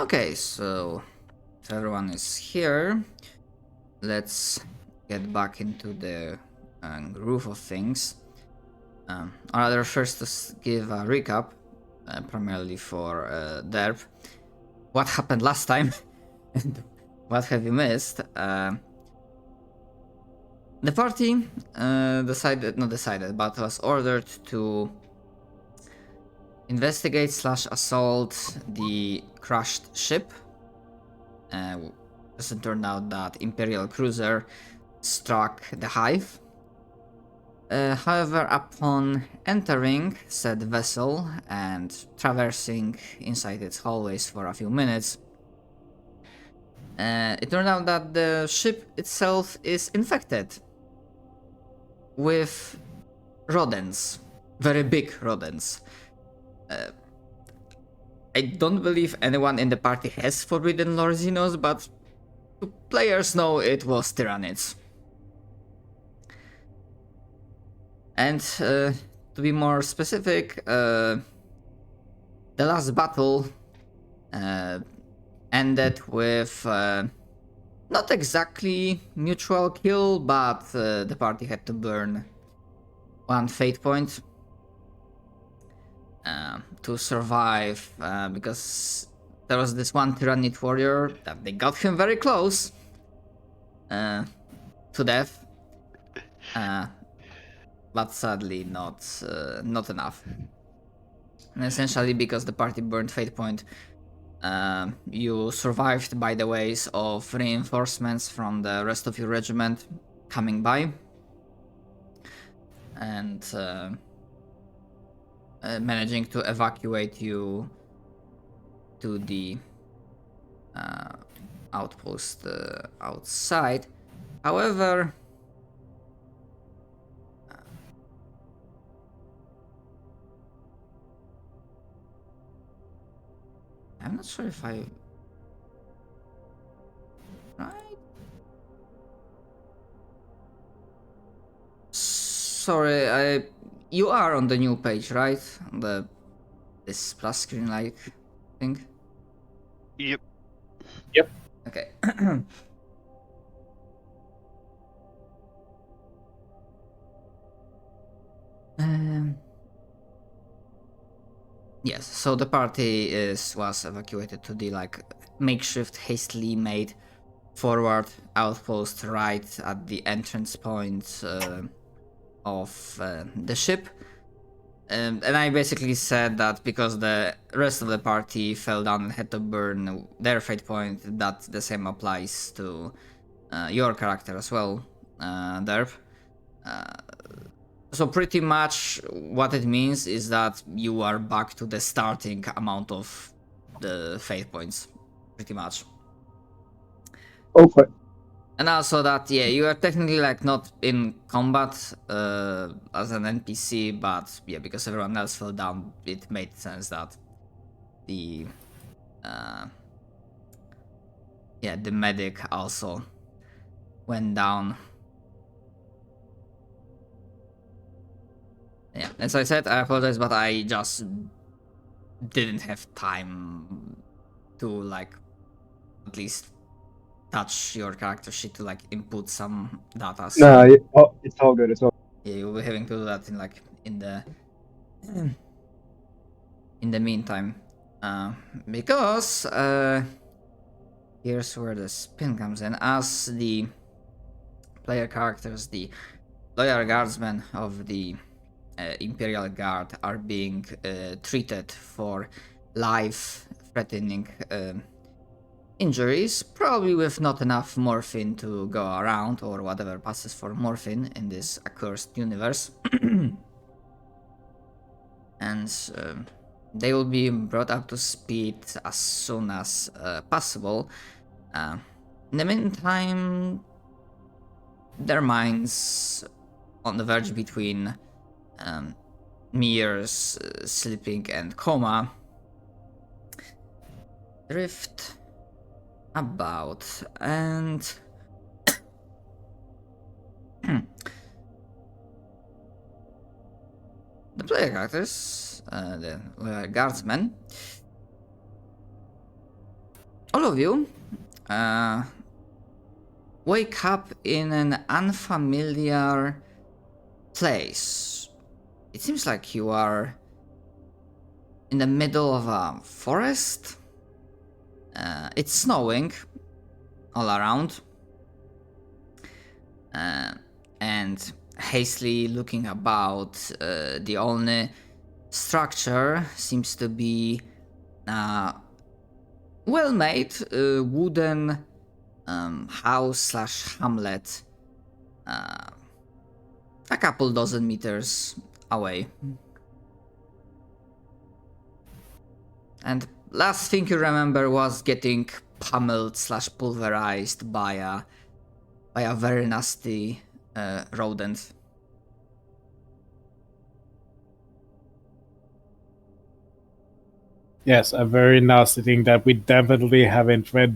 Okay, so if everyone is here, let's get back into the groove of things. Or rather, first to give a recap, primarily for Derp. What happened last time? And what have you missed? The party not decided, but was ordered to investigate / assault the crashed ship. As it turned out that Imperial cruiser struck the Hive. However, upon entering said vessel and traversing inside its hallways for a few minutes, it turned out that the ship itself is infected with rodents, very big rodents. I don't believe anyone in the party has forbidden Lorzinos, but players know it was Tyrannids. And to be more specific, the last battle ended with not exactly mutual kill, but the party had to burn one fate point to survive, because there was this one Tyrannid warrior that they got him very close to death, but sadly not enough. And essentially, because the party burned fate point, you survived by the ways of reinforcements from the rest of your regiment coming by, and managing to evacuate you to the outpost outside. However, I'm not sure if I... Right? Sorry, you are on the new page, right? This plus screen like thing? Yep. Okay. Yes, so the party was evacuated to the makeshift, hastily made forward outpost right at the entrance point of the ship. And I basically said that because the rest of the party fell down and had to burn their fate point, that the same applies to your character as well, Derp. So pretty much what it means is that you are back to the starting amount of the fate points, pretty much. Okay. And also that, yeah, you are technically not in combat as an NPC, but yeah, because everyone else fell down, it made sense that the the medic also went down. Yeah, as I said, I apologize, but I just didn't have time to at least touch your character sheet to input some data. So No, it's all good. It's all. yeah, you'll be having to do that in the meantime, because here's where the spin comes in. As the player characters, the loyal guardsmen of the Imperial Guard are being treated for life-threatening injuries, probably with not enough morphine to go around, or whatever passes for morphine in this accursed universe. And they will be brought up to speed as soon as possible. In the meantime, their minds on the verge between mere sleeping and coma drift about, and the player characters, the guardsmen, all of you wake up in an unfamiliar place. It seems like you are in the middle of a forest. It's snowing all around. And hastily looking about, the only structure seems to be a well-made wooden house slash hamlet, a couple dozen meters away. And last thing you remember was getting pummeled slash pulverized by a very nasty rodent. Yes, a very nasty thing that we definitely haven't read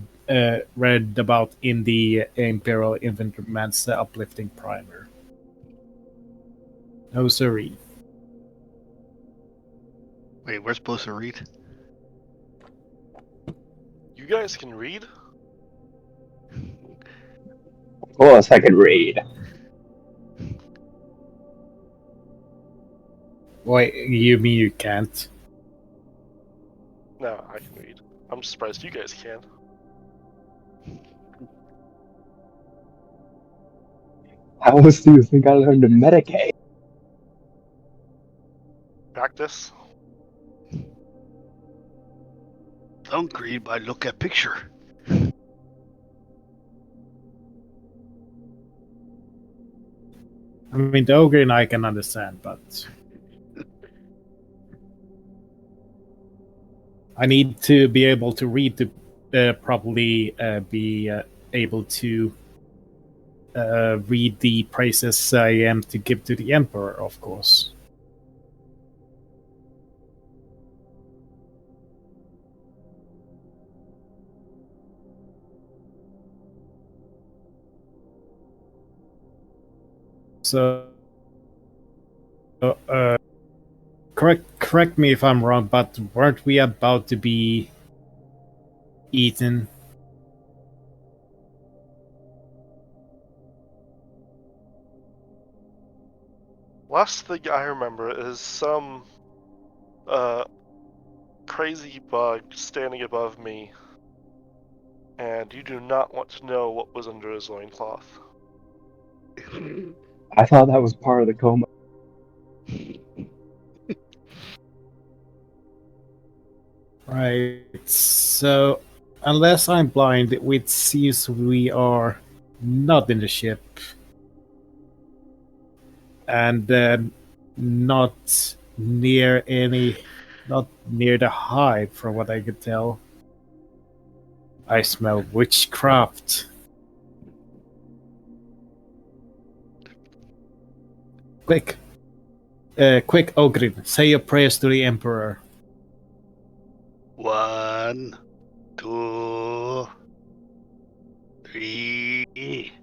about in the Imperial Infantryman's uplifting primer. No siree. Wait, we're supposed to read? You guys can read? Of course, I can read. Wait, you mean you can't? No, I can read. I'm surprised you guys can. How else do you think I learned to medicate? Practice? Don't read by look at picture. I mean, the ogre and I can understand, but I need to be able to read to properly be able to read the praises I am to give to the Emperor, of course. So, correct me if I'm wrong, but weren't we about to be eaten? Last thing I remember is some crazy bug standing above me, and you do not want to know what was under his loincloth. I thought that was part of the coma. Right, so unless I'm blind, it seems we are not in the ship. And not near the hive, from what I could tell. I smell witchcraft. Quick, Ogrin, say your prayers to the Emperor. 1, 2, 3.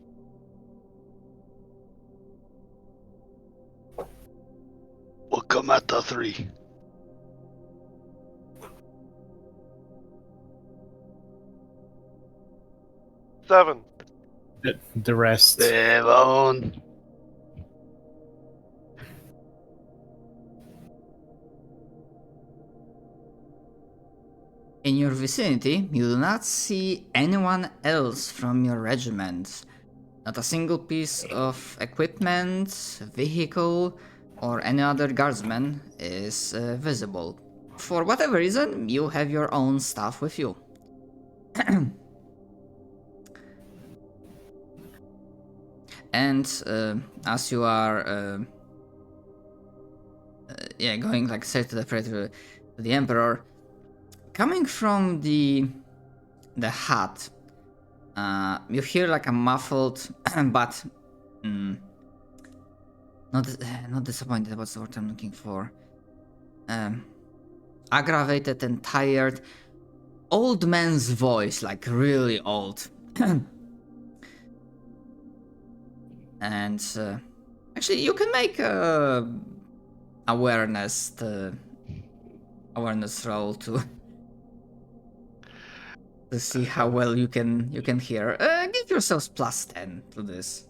We'll come at the 3. Seven. The rest. 7. In your vicinity, you do not see anyone else from your regiment. Not a single piece of equipment, vehicle, or any other guardsman is visible. For whatever reason, you have your own stuff with you. And as you are going like straight to the prayer to the Emperor, coming from the hut, you hear like a muffled but not disappointed. What's the word I'm looking for? Aggravated and tired old man's voice, like really old. And actually, you can make a awareness roll to to see how well you can hear. Give yourselves +10 to this.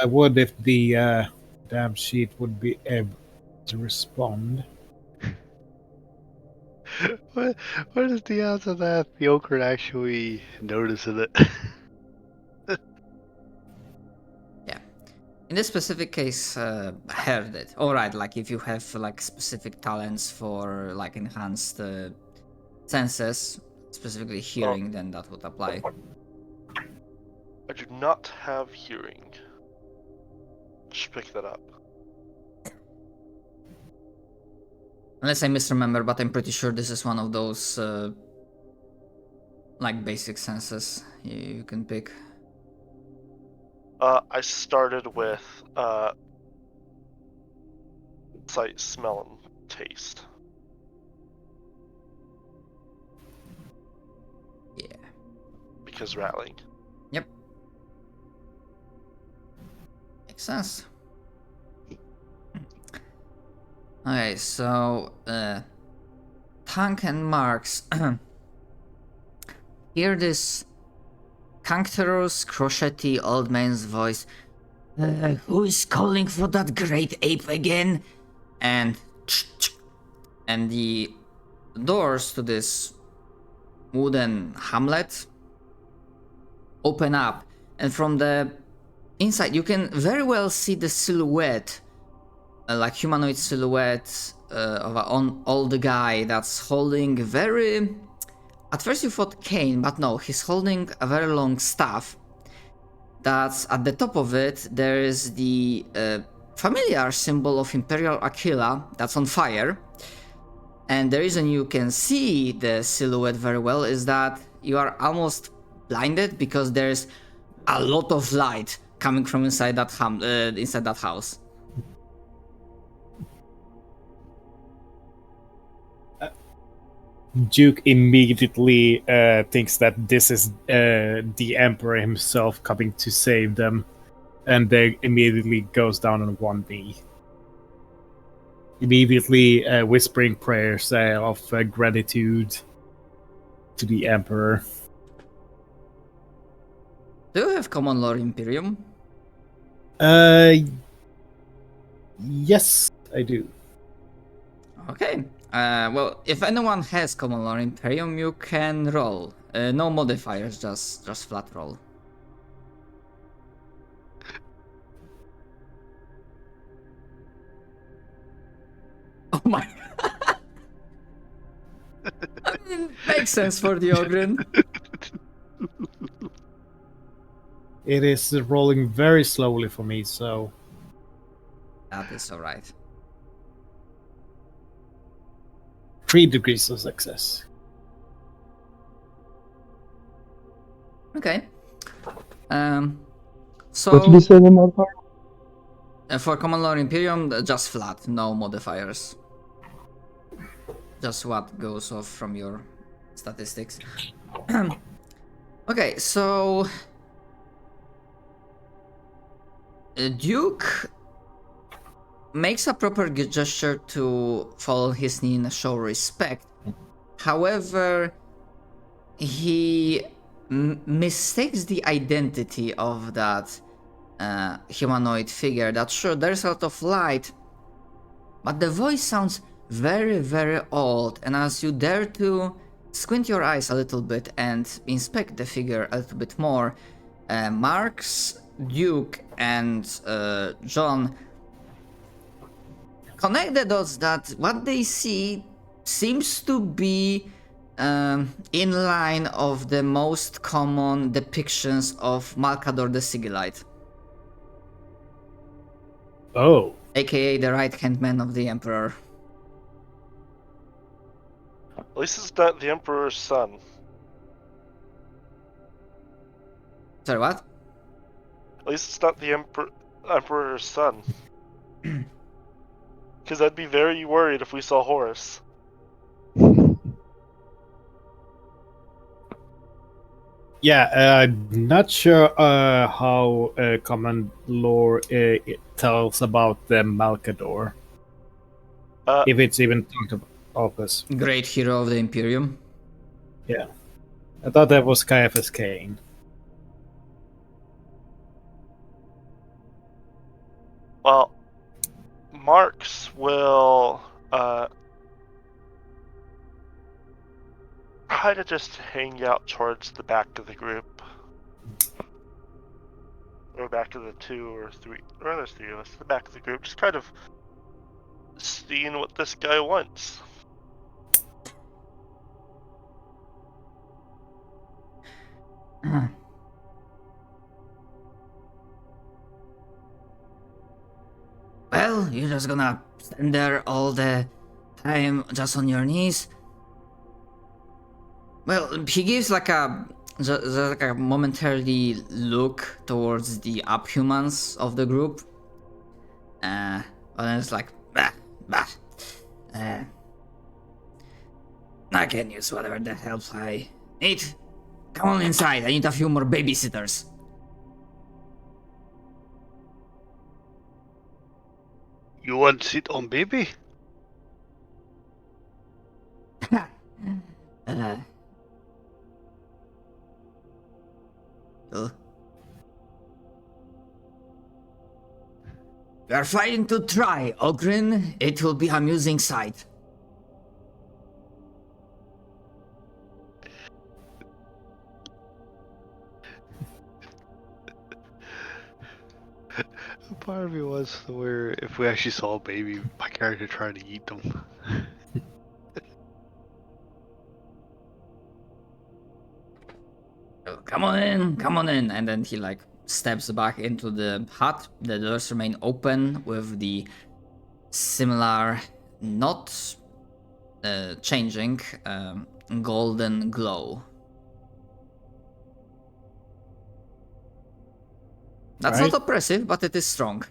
I would if the damn sheet would be able to respond. What is the odds of that? The Ogre actually noticing it. In this specific case, heard it. Alright, like if you have like specific talents for like enhanced senses, specifically hearing, then that would apply. I do not have hearing. Just pick that up. Unless I misremember, but I'm pretty sure this is one of those like basic senses you can pick. I started with sight, smell, and taste. Yeah. Because rattling. Makes sense. Okay, so Tank and Marks hear this cankerous, crotchety old man's voice. Who is calling for that great ape again? And the doors to this wooden hamlet open up, and from the inside you can very well see the silhouette, like humanoid silhouette of an old guy that's holding very... At first you thought cane, but no, he's holding a very long staff. That's at the top of it, there is the familiar symbol of Imperial Aquila that's on fire. And the reason you can see the silhouette very well is that you are almost blinded because there's a lot of light coming from inside that house. Duke immediately thinks that this is the Emperor himself coming to save them, and they immediately goes down on one knee. Immediately whispering prayers of gratitude to the Emperor. Do you have common law Imperium? Yes, I do. Okay. Well, if anyone has common law Imperium, you can roll. No modifiers, just flat roll. Oh my. I mean, makes sense for the Ogren. It is rolling very slowly for me, so... That is alright. 3 degrees of success. Okay. What did you So say the modifier? for common law Imperium, just flat, no modifiers. Just what goes off from your statistics. Okay, so Duke makes a proper gesture to fall on his knee and show respect. However, he mistakes the identity of that humanoid figure. That's sure, there's a lot of light, but the voice sounds very, very old, and as you dare to squint your eyes a little bit and inspect the figure a little bit more, Marks, Duke, and John connect the dots that what they see seems to be in line of the most common depictions of Malkador the Sigillite. Oh. AKA the right-hand man of the Emperor. At least it's not the Emperor's son. Sorry, what? At least it's not the Emperor's son. Because I'd be very worried if we saw Horus. Yeah, I'm not sure how common lore it tells about the Malcador. If it's even talked about this. Great hero of the Imperium. Yeah. I thought that was Caiaphas Cain. Well, Marks will try to just hang out towards the back of the group. Or back of the 2 or 3, or there's 3 of us, the back of the group, just kind of seeing what this guy wants. Well, you're just gonna stand there all the time just on your knees? Well, he gives like a just like a momentary look towards the uphumans of the group. And then it's like, bah, bah. I can use whatever the help I need. Come on inside, I need a few more babysitters. You want to sit on baby? Uh, oh. We are fighting to try, Ogrin. It will be amusing sight. Part of me was where if we actually saw a baby, my character trying to eat them. Oh, come on in. And then he like steps back into the hut. The doors remain open with the similar, not changing, golden glow. That's Right. not oppressive, but it is strong.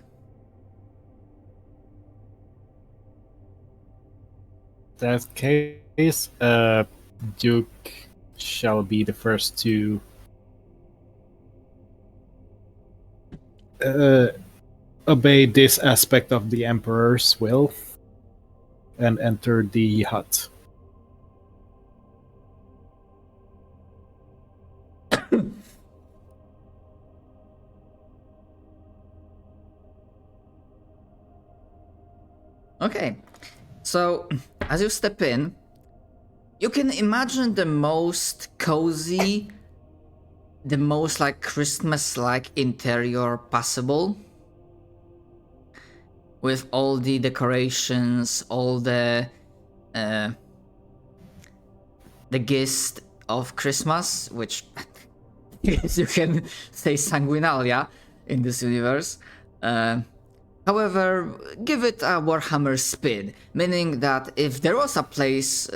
That case, Duke shall be the first to obey this aspect of the Emperor's will and enter the hut. Okay, so as you step in, you can imagine the most cozy, the most like Christmas-like interior possible, with all the decorations, all the gist of Christmas, which I guess you can say sanguinalia in this universe. However, give it a Warhammer spin, meaning that if there was a place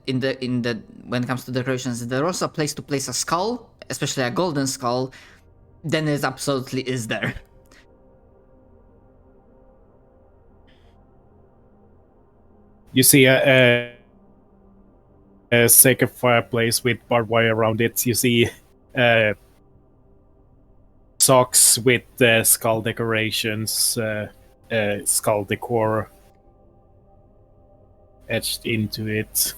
in the when it comes to decorations, if there was a place to place a skull, especially a golden skull, then it absolutely is there. You see a sacred fireplace with barbed wire around it. You see socks with skull decorations, skull decor etched into it.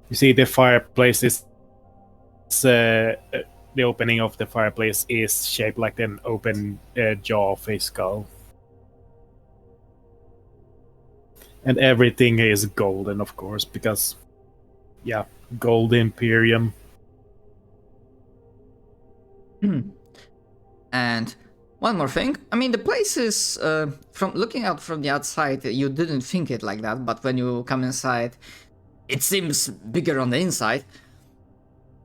You see the fireplace is the opening of the fireplace is shaped like an open jaw of a skull. And everything is golden, of course, because, yeah, gold Imperium. And one more thing, I mean, the place is, from looking out from the outside, you didn't think it like that, but when you come inside, it seems bigger on the inside.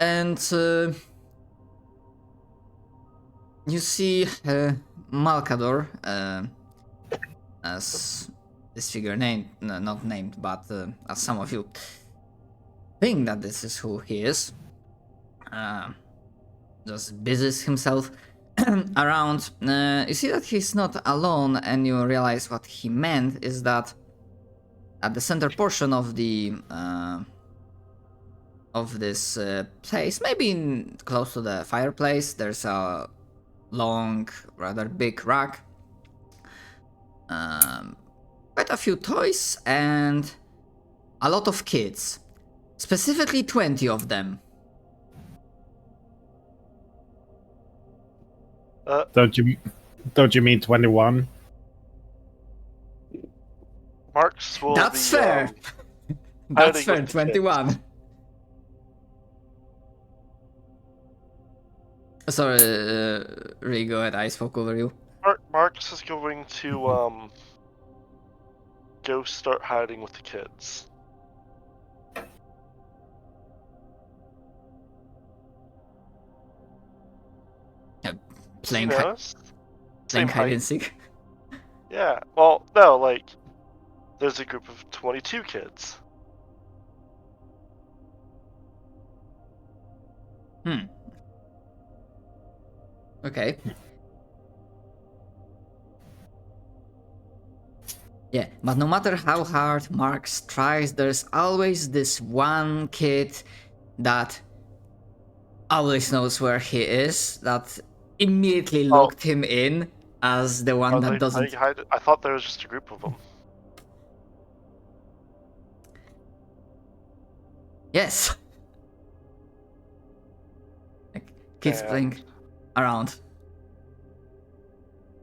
And you see Malcador, as this figure named, no, not named, but as some of you think that this is who he is. Just busies himself around. You see that he's not alone, and you realize what he meant is that at the center portion of the of this place, maybe close to the fireplace. There's a long, rather big rack, quite a few toys, and a lot of kids, specifically 20 of them. Don't you mean 21? Marks will That's be, fair. That's hiding fair. with the kids. 21. Sorry, Ray, go ahead. I spoke over you. Marks is going to go start hiding with the kids. Playing, He hi- knows. playing Same hide height. and seek. Yeah. Well, no, like there's a group of 22 kids. Okay. Yeah, but no matter how hard Marx tries, there's always this one kid that always knows where he is, that immediately locked him in as the one that doesn't. I thought there was just a group of them. Yes. Like, kids And playing around.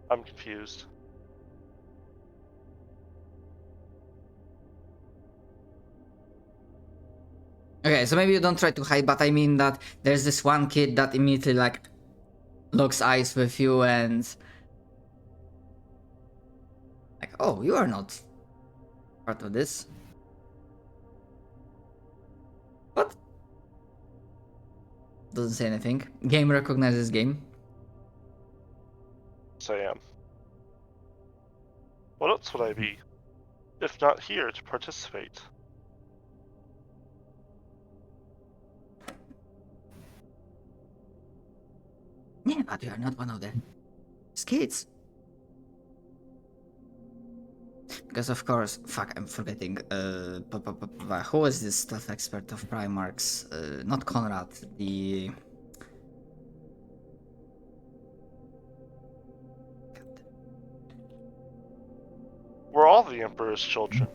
I'm confused. Okay, so maybe you don't try to hide, but I mean that there's this one kid that immediately like locks eyes with you and like, oh, you are not part of this. What? Doesn't say anything. Game recognizes game. Sam. What else would I be, if not here to participate? Yeah, but you are not one of the kids. Because of course, fuck, I'm forgetting. Who is this stealth expert of Primarchs? Not Conrad. The We're all the Emperor's children.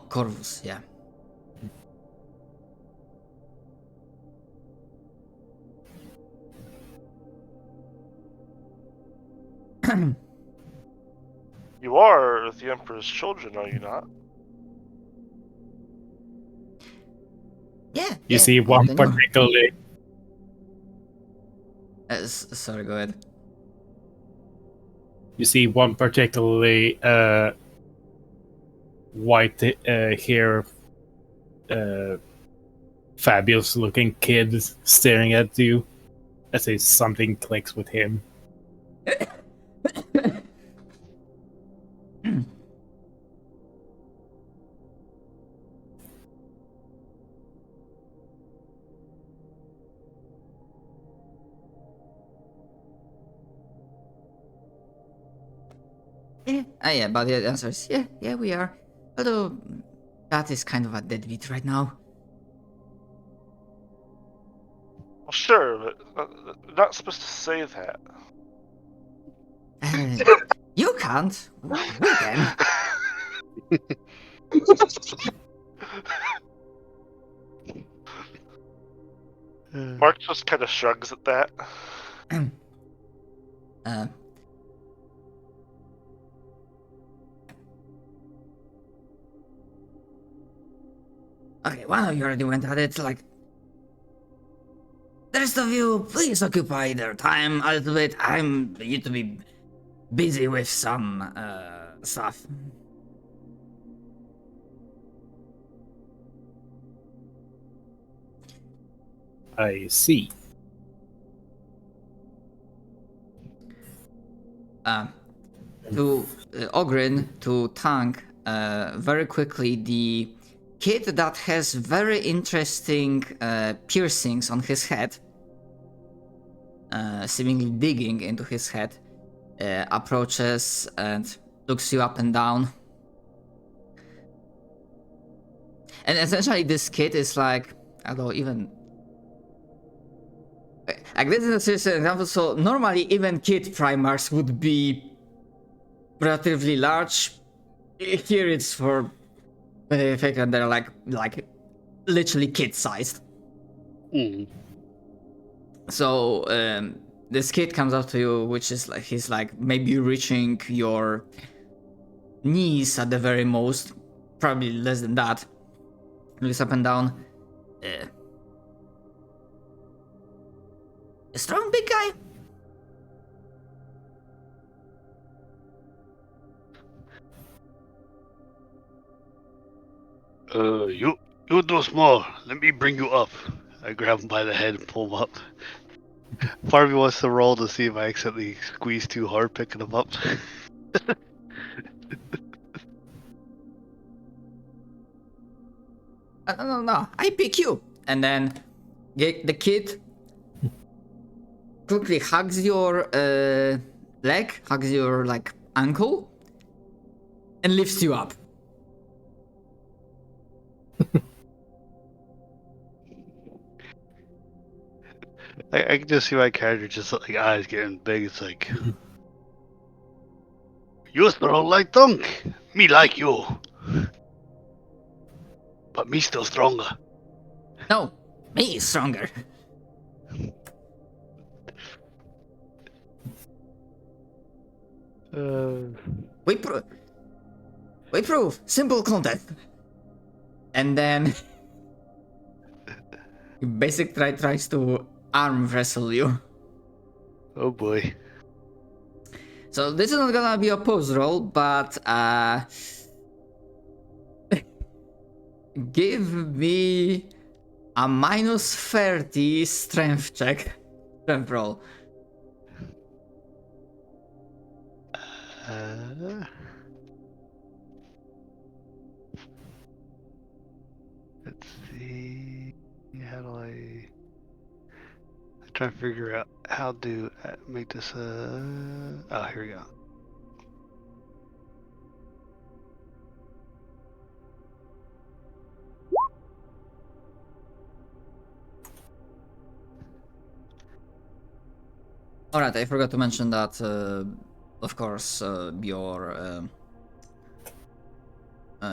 Corvus. Yeah. You are the Emperor's children, are you not? Yeah. You see one particularly. Sorry, go ahead. You see one particularly white hair, fabulous looking kid staring at you as if something clicks with him. Yeah, but the answer is yeah, we are. Although that is kind of a deadbeat right now. Well, sure, but you're not supposed to say that. You can't. We can. Mark just kind of shrugs at that. Okay, one of you already went at it. Like, the rest of you, please occupy their time a little bit. I'm need to be busy with some stuff. I see. To Ogrin, to Tank, very quickly, the kid that has very interesting piercings on his head. seemingly digging into his head, approaches and looks you up and down. And essentially this kid is like, although even... Like this is a serious example, so normally even kid Primarchs would be relatively large. Here it's for the effect that they're like literally kid-sized. So this kid comes up to you, which is like he's like maybe reaching your knees at the very most, probably less than that. Looks up and down. A strong big guy. You do small. Let me bring you up. I grab him by the head and pull him up. Part of me wants to roll to see if I accidentally squeeze too hard picking him up. No, I pick you. And then the kid quickly hugs your leg, hugs your like ankle, and lifts you up. I can just see my character just like eyes getting big. It's like, you strong like Dunk. Me like you. But me still stronger. No, me is stronger. We prove. Simple content. And then he basically tries to arm wrestle you. Oh boy. So this is not gonna be a pose roll, but give me a -30 strength check. Strength roll. Let's see. How do I try to figure out how to make this oh, here we go. Alright, I forgot to mention that of course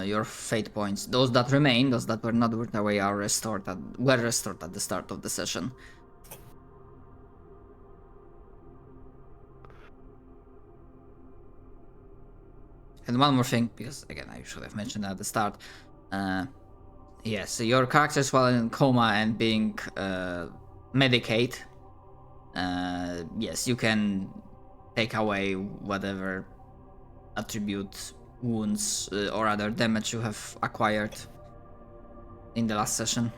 your fate points, those that remain, those that were not worked away, are restored at the start of the session. And one more thing, because again I should have mentioned at the start. Yes, your characters while in coma and being medicate, yes, you can take away whatever attribute, wounds, or other damage you have acquired in the last session.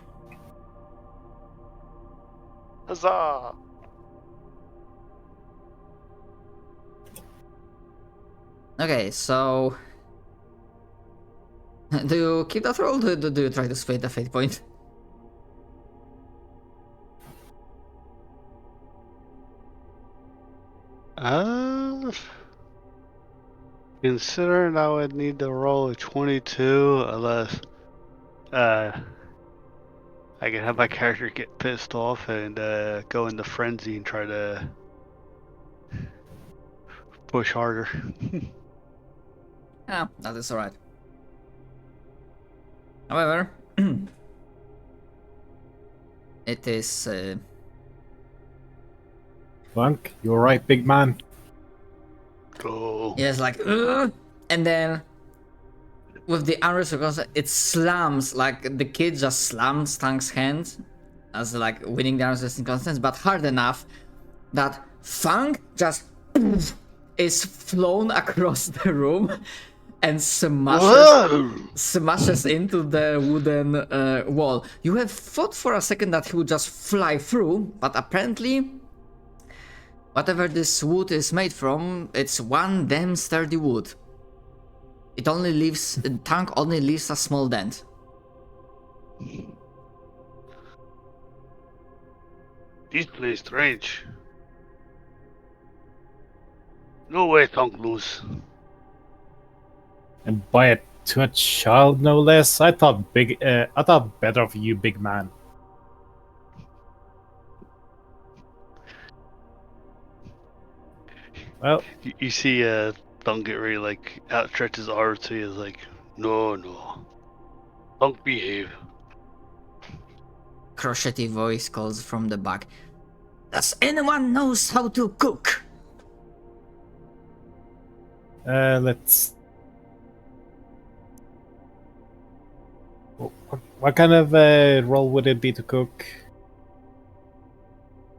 Huzzah! Okay, so do you keep that roll? Do you try to split the fate point? Considering I would need to roll a 22 unless I can have my character get pissed off and go into frenzy and try to push harder. Yeah, that is alright. However, it is Funk, you're right, big man. Oh. yes, like and then with the arrow because it slams, like the kid just slams Tank's hand as like winning the arrow resisting constance, but hard enough that Fang just is flown across the room and smashes into the wooden wall. You have thought for a second that he would just fly through, but apparently whatever this wood is made from, it's one damn sturdy wood. It only leaves, the tank only leaves a small dent. This place strange. No way, Thunk lose. And by to a child, no less. I thought better of you, big man. Well, You see Thunk get really like outstretch his arm to you, is like, no. Thunk behave. Crochetty voice calls from the back. Does anyone knows how to cook? let's. What kind of role would it be to cook?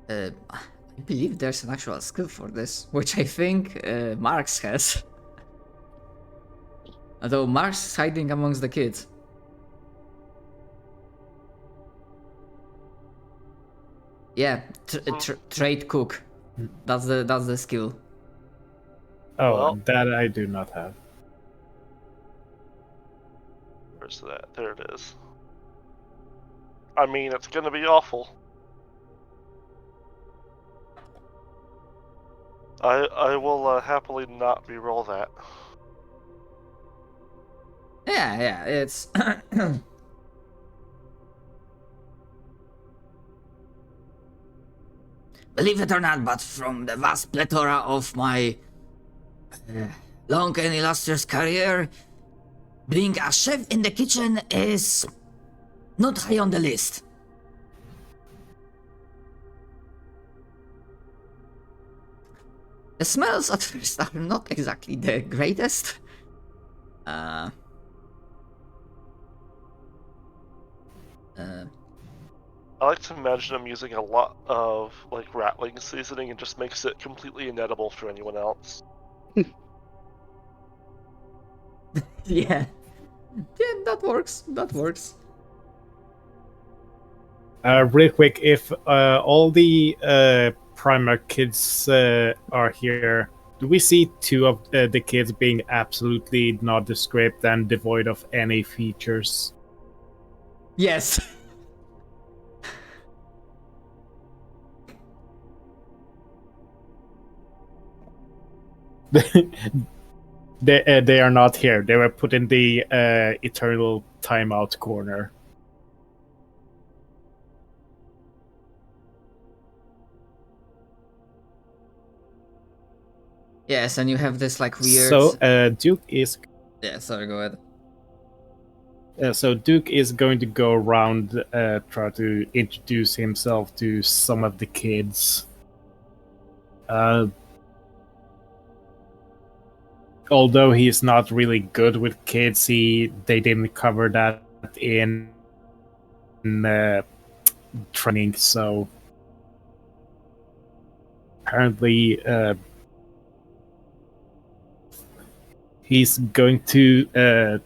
I believe there's an actual skill for this, which I think Marx has. Although Marx is hiding amongst the kids. Yeah, trade cook. That's the skill. Oh, Well. that I do not have. Where's that? There it is. I mean, it's gonna be awful. I will happily not re-roll that. Yeah, it's. Believe it or not, but from the vast plethora of my long and illustrious career, being a chef in the kitchen is not high on the list. The smells at first are not exactly the greatest. I like to imagine I'm using a lot of like rattling seasoning and just makes it completely inedible for anyone else. Yeah, that works. That works. Real quick, if all the primer kids are here, do we see two of the kids being absolutely nondescript and devoid of any features? Yes. They are not here. They were put in the eternal timeout corner. Yes, and you have this like weird. So Duke is. Yeah, sorry, go ahead. So Duke is going to go around, try to introduce himself to some of the kids. Although he's not really good with kids, they didn't cover that in training. So apparently, he's going to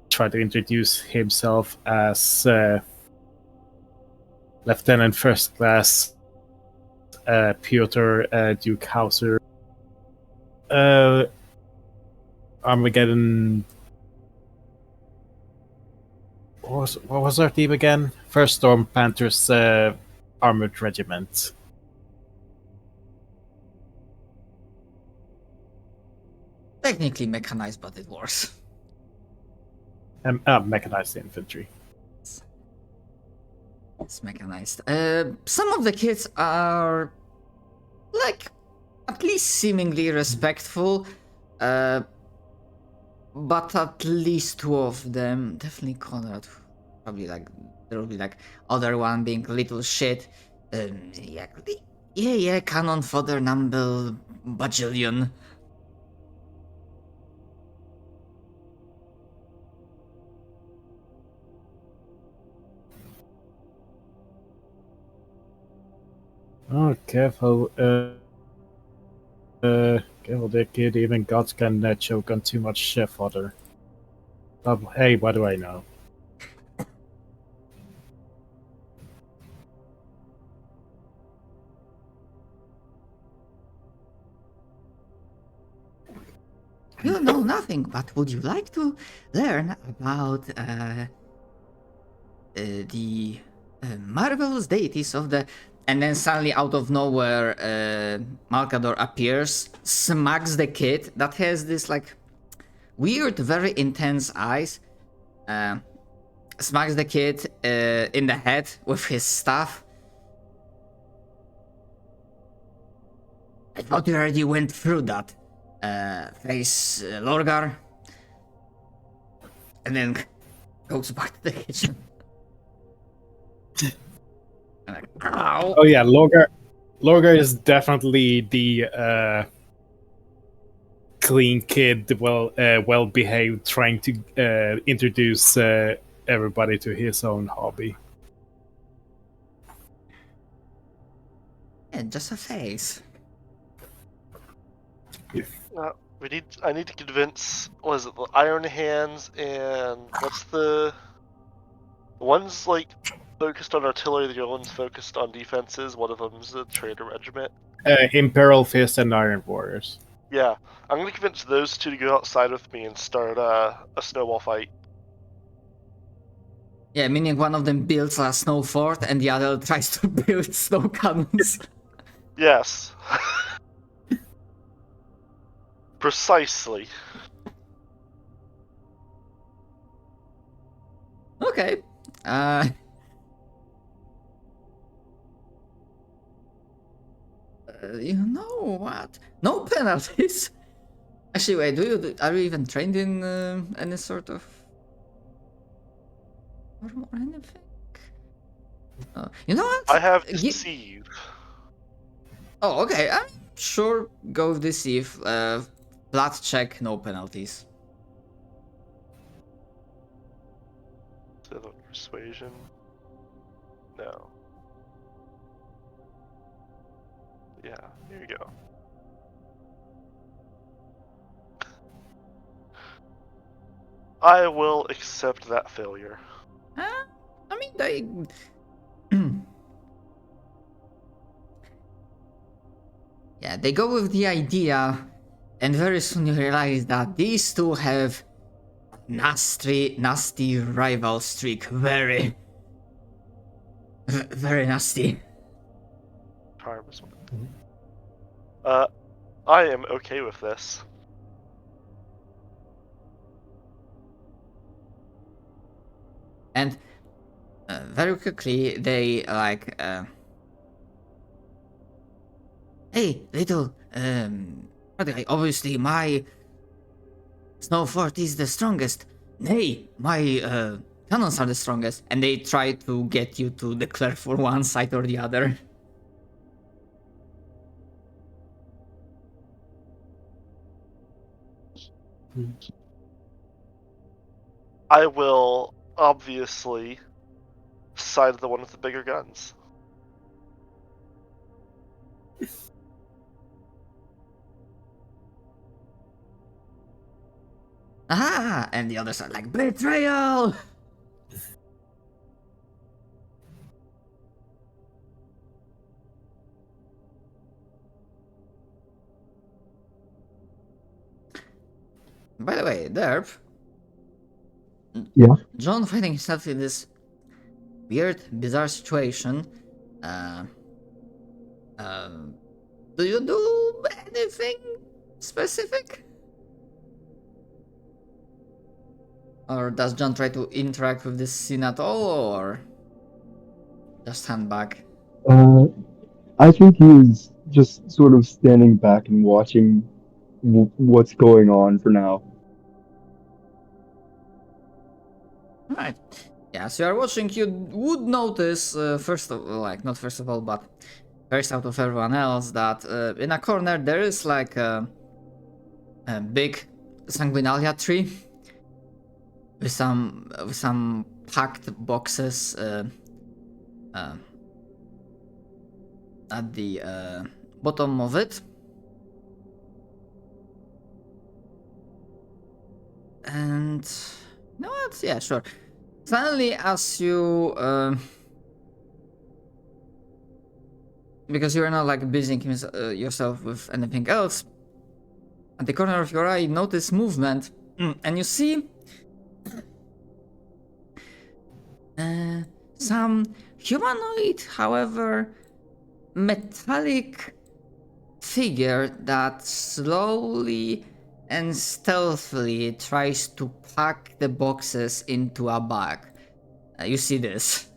try to introduce himself as Lieutenant First Class Piotr Duke Hauser. Armageddon. What was our team again? First Storm Panthers Armored Regiment. Technically mechanized, but it works. Mechanized infantry. It's mechanized. Some of the kids are like at least seemingly respectful. But at least two of them, definitely Conrad, probably like there will be like other one being little shit. Yeah, cannon fodder number bajillion. Oh, careful. Careful, the kid. Even gods can choke on too much fodder. Hey, what do I know? You know nothing, but would you like to learn about the marvelous deities of the and then suddenly out of nowhere, Malkador appears, smacks the kid that has this like weird, very intense eyes. Smacks the kid in the head with his staff. I thought you already went through that. Face Lorgar. And then goes back to the kitchen. And like, ow! Oh yeah, Lorgar is definitely the clean kid, well behaved, trying to introduce everybody to his own hobby. Yeah, just a face. I need to convince. What is it? The Iron Hands and what's the one's like focused on artillery. The other one's focused on defenses. One of them's the Trader Regiment. Imperial Fist and Iron Warriors. Yeah, I'm gonna convince those two to go outside with me and start a snowball fight. Yeah, meaning one of them builds a snow fort and the other tries to build snow cannons. Yes. Precisely. Okay. You know what? No penalties. Actually, wait. Are you even trained in any sort of or anything? You know what? I have deceive. Oh, okay. I'm sure. Go with deceive. Blood check. No penalties. Persuasion. No. Yeah, here you go. I will accept that failure. I mean, they. Yeah, they go with the idea, and very soon you realize that these two have nasty rival streak. Very nasty. Charm is one. I am okay with this. And very quickly they like, hey, little, obviously my snow fort is the strongest. Nay, my cannons are the strongest. And they try to get you to declare for one side or the other. I will obviously side the one with the bigger guns. Aha! And the others are like, betrayal! By the way, Derp. Yeah. John finding himself in this weird, bizarre situation. Do you do anything specific? Or does John try to interact with this scene at all, or just stand back? I think he is just sort of standing back and watching what's going on for now. Alright. Yeah, so you are watching, you would notice, not first of all, but first out of everyone else, that in a corner there is like a big Sanguinalia tree with some packed boxes at the bottom of it. And you know what? Yeah, sure. Suddenly, as you because you're not like busying yourself with anything else, at the corner of your eye, you notice movement, and you see some humanoid, however, metallic figure that slowly and stealthily tries to pack the boxes into a bag. You see this.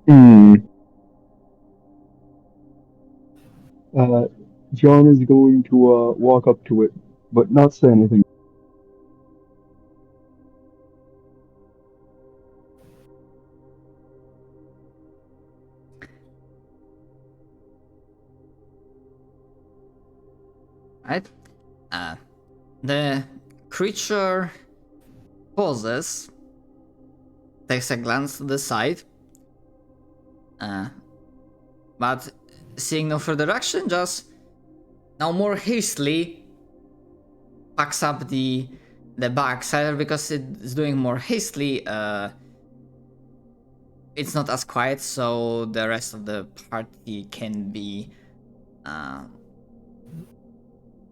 Hmm. John is going to walk up to it, but not say anything. Right? The creature pauses, takes a glance to the side, but seeing no further action, just now more hastily packs up the bags. Either because it's doing more hastily, it's not as quiet, so the rest of the party can be.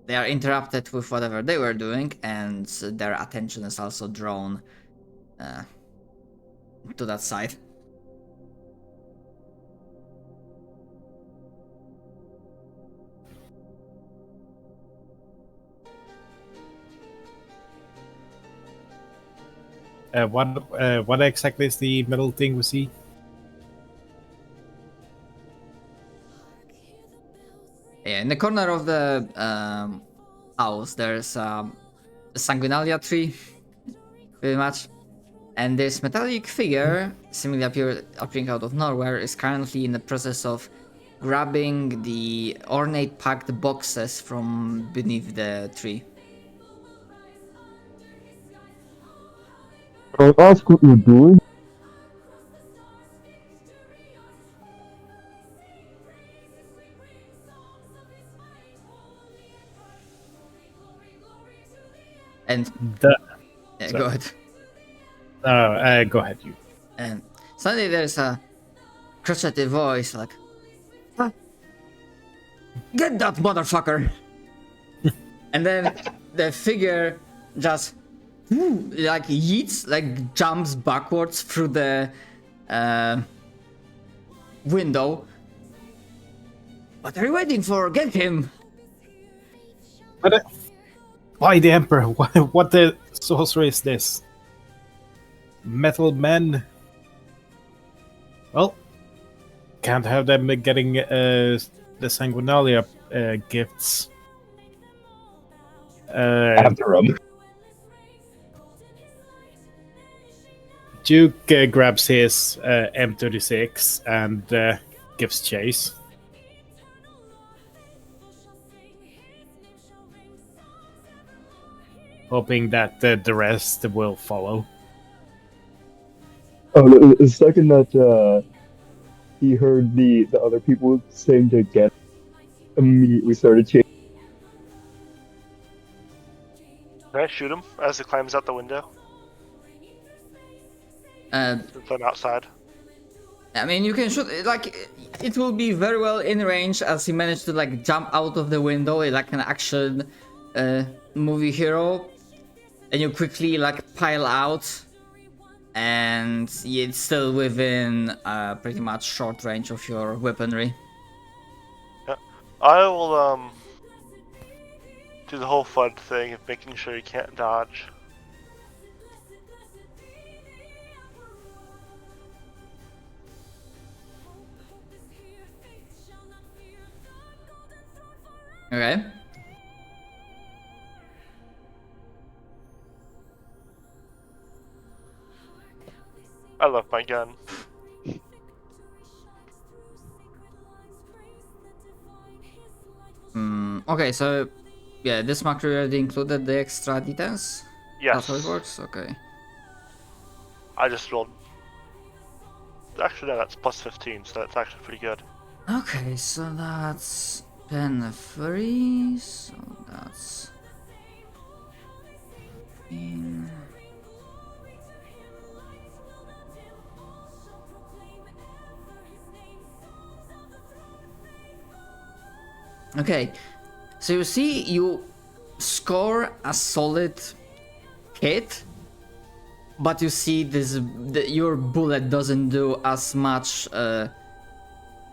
They are interrupted with whatever they were doing, and their attention is also drawn to that side. What exactly is the middle thing we see? Yeah, in the corner of the house, there's a sanguinalia tree, pretty much. And this metallic figure, seemingly appearing out of nowhere, is currently in the process of grabbing the ornate packed boxes from beneath the tree. Can I ask what you're doing? And The yeah, go ahead. go ahead, you. And suddenly there's a crotchety voice like, "Ah, get that motherfucker!" And then the figure just like yeets, like jumps backwards through the window. What are you waiting for? Get him! Why the Emperor? What the sorcery is this? Metal men? Well, can't have them getting the Sanguinalia gifts. After him. Duke grabs his M36 and gives chase. Hoping that the rest will follow. Oh, the second that he heard the other people saying to get, immediately started chasing. Can I shoot him as he climbs out the window? Since I'm outside. I mean, you can shoot, like, it will be very well in range as he managed to, like, jump out of the window like an action movie hero. And you quickly, like, pile out. And it's still within pretty much short range of your weaponry. Yeah. I will, do the whole FUD thing of making sure you can't dodge. Okay. I love my gun. Okay, so yeah, this macro already included the extra details? Yes. That's how it works? Okay. I just rolled. Actually, no, that's plus 15, so that's actually pretty good. Okay, so that's 10 free, so that's... Okay, so you see, you score a solid hit, but you see your bullet doesn't do as much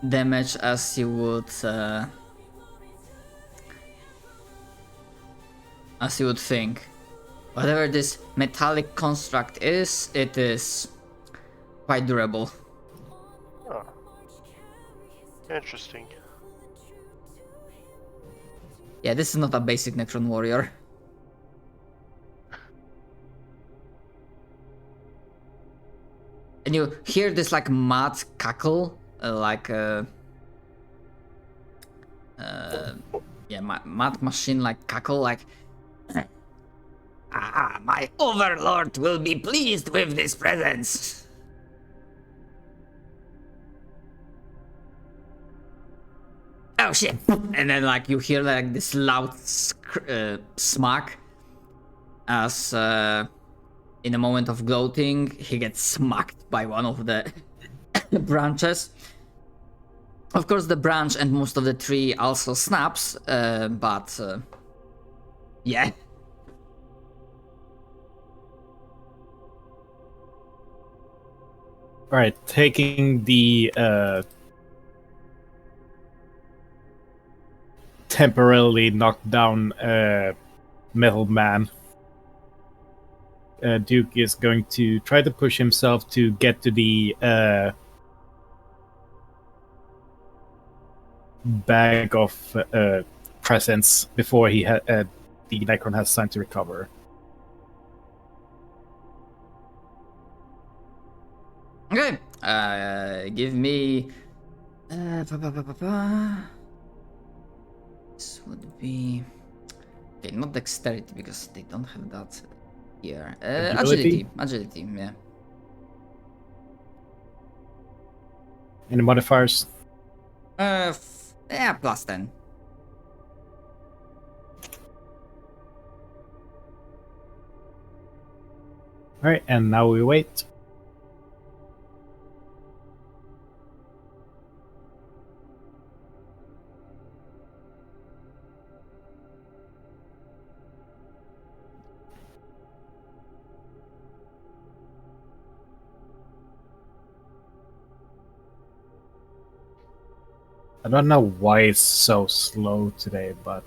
damage as you would think. Whatever this metallic construct is, it is quite durable. Oh. Interesting. Yeah, this is not a basic Necron warrior. And you hear this like mad cackle, mad machine like cackle, like. Ah, my overlord will be pleased with this presence. Oh shit! And then like you hear like this loud smack as in a moment of gloating he gets smacked by one of the branches. Of course the branch and most of the tree also snaps, but yeah. Alright, taking the temporarily knocked down metal man, Duke is going to try to push himself to get to the bag of presents before the Necron has time to recover. Okay, give me. This would be. Okay, not dexterity because they don't have that here. Agility, yeah. Any modifiers? Yeah, plus 10. Alright, and now we wait. I don't know why it's so slow today, but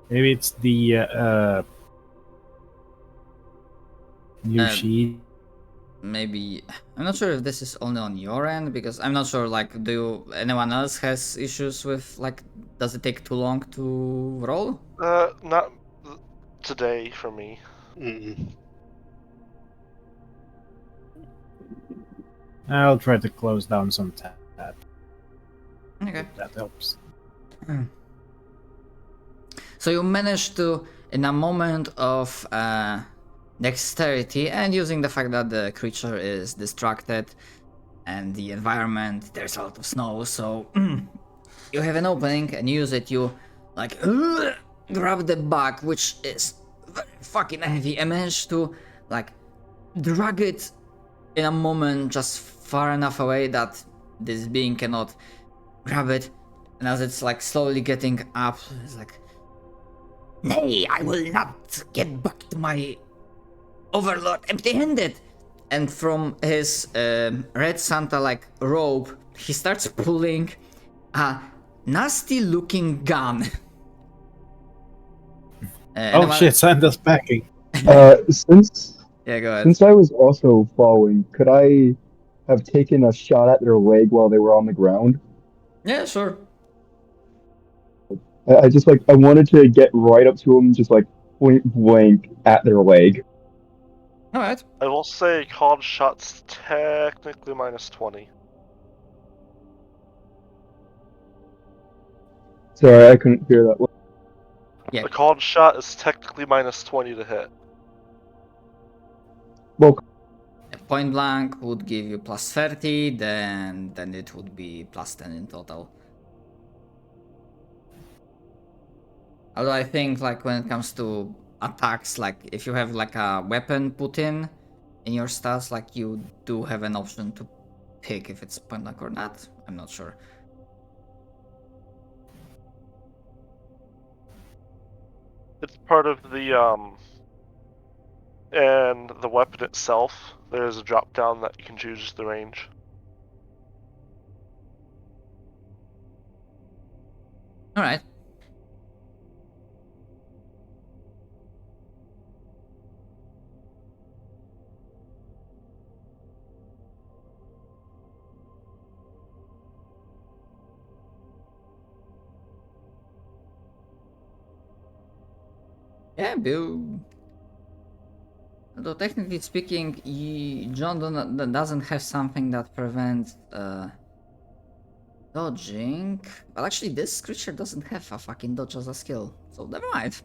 maybe it's the new sheet. Maybe I'm not sure if this is only on your end because I'm not sure. Like, anyone else has issues with like? Does it take too long to roll? Not today for me. Mm-mm. I'll try to close down some tab. Okay. If that helps. So you manage to, in a moment of dexterity and using the fact that the creature is distracted and the environment, there's a lot of snow, so you have an opening and use it, you like grab the bag, which is very fucking heavy, and manage to like drag it in a moment just far enough away that this being cannot grab it. And as it's like slowly getting up, it's like, nay, I will not get back to my overlord empty-handed. And from his red Santa-like robe, he starts pulling a nasty-looking gun. Shit, Santa's packing. Since Yeah, go ahead. since I was also following, could I have taken a shot at their leg while they were on the ground? Yeah, sure. I just I wanted to get right up to them, just like point blank at their leg. Alright. I will say called shots technically minus 20. Sorry, I couldn't hear that. Yeah. A called shot is technically minus 20 to hit. Well, Point blank would give you plus 30, then it would be plus 10 in total. Although I think like when it comes to attacks, like if you have like a weapon put in your stats, like you do have an option to pick if it's point blank or not. I'm not sure. It's part of the And the weapon itself, there's a drop down that you can choose the range. All right. Yeah, Bill. Though technically speaking, John doesn't have something that prevents dodging. But actually, this creature doesn't have a fucking dodge as a skill, so never mind.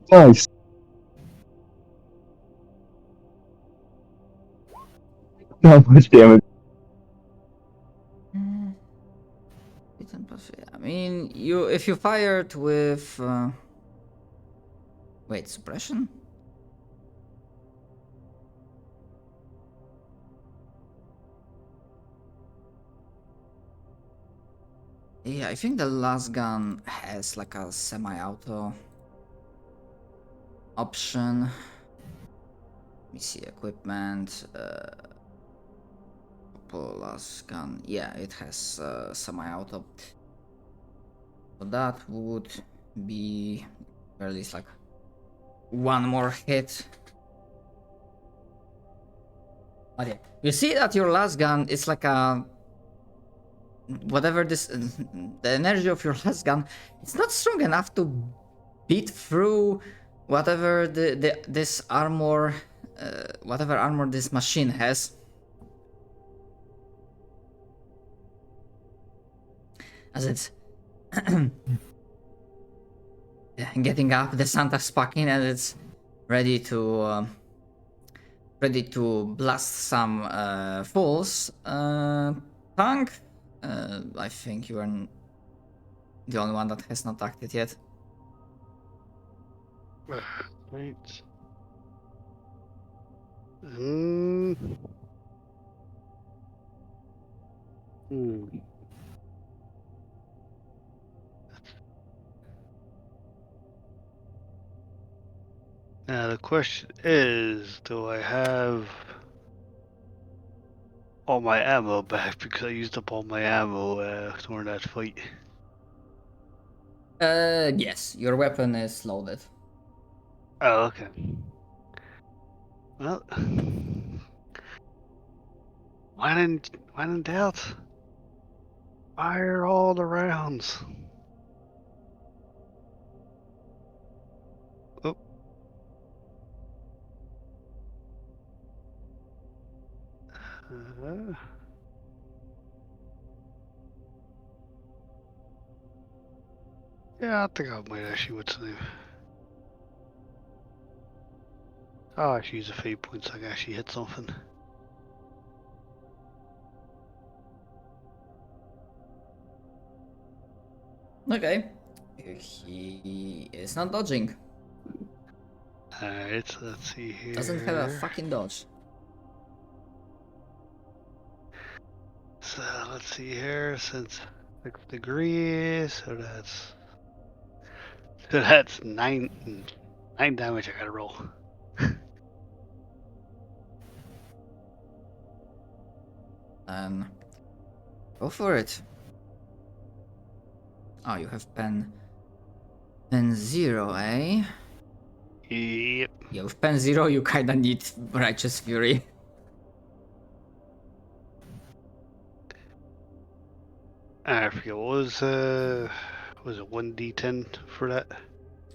Nice. Not much damage. I mean, if you fired with wait, suppression? Yeah, I think the last gun has like a semi-auto option. Let me see, equipment. Last gun. Yeah, it has semi-auto. So that would be at least like one more hit. But yeah, you see that your last gun is like a whatever this the energy of your last gun. It's not strong enough to beat through whatever this armor, whatever armor this machine has. As it's getting up, the Santa's packing, and it's ready to blast some fools. Tank, I think you are the only one that has not acted yet. Right. Hmm. Now the question is, do I have all my ammo back because I used up all my ammo during that fight? Yes, your weapon is loaded. Oh, okay. Well, when in doubt, fire all the rounds. Oh. Yeah, I think I might actually what's the name. I'll actually use a fate point so I can actually hit something. Okay. He is not dodging. Alright, so let's see here. Doesn't have a fucking dodge. So let's see here, since 6 degrees, so that's 9 damage I gotta roll. Go for it. Oh, you have pen 0, eh? Yep. Yeah, with pen 0 you kinda need Righteous Fury. I forget what was it 1d10 for that?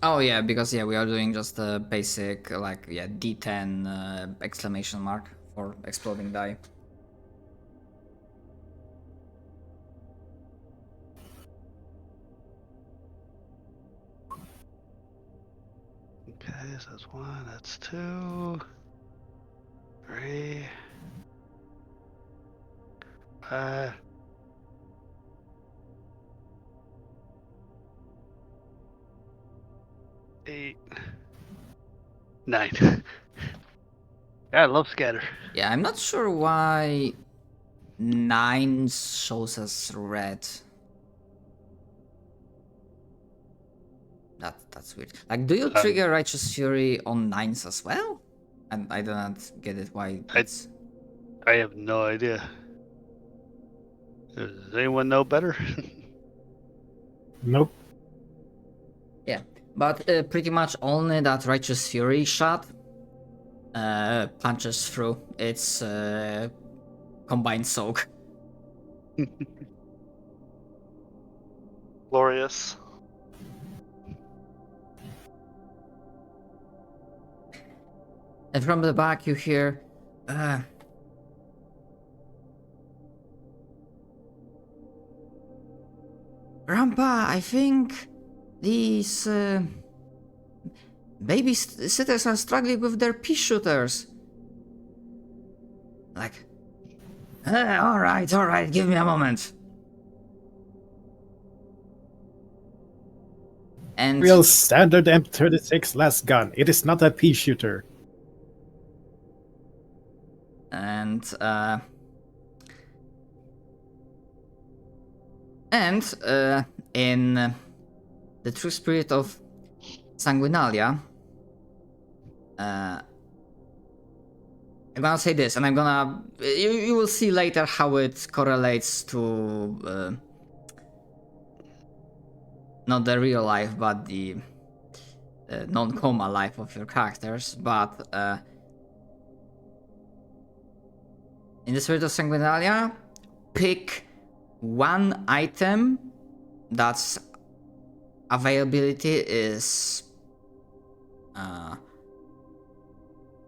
Oh yeah, because yeah, we are doing just a basic like yeah D10 exclamation mark for exploding die. Okay, so that's 1, that's 2, 3, 5. 8, 9. I love scatter. Yeah, I'm not sure why 9 shows us red. That's weird. Like, do you trigger Righteous Fury on 9s as well? And I don't get it. Why? It's... I have no idea. Does anyone know better? Nope. Yeah, but pretty much only that Righteous Fury shot punches through. It's combined soak. Glorious. And from the back you hear, Grandpa, I think these babysitters are struggling with their pea shooters. Like, all right, give me a moment. And Real standard M36 last gun. It is not a pea shooter. And in the true spirit of Sanguinalia, I'm gonna say this, and I'm gonna you will see later how it correlates to not the real life, but the non-coma life of your characters. But in the spirit of Sanguinalia, pick one item that's availability is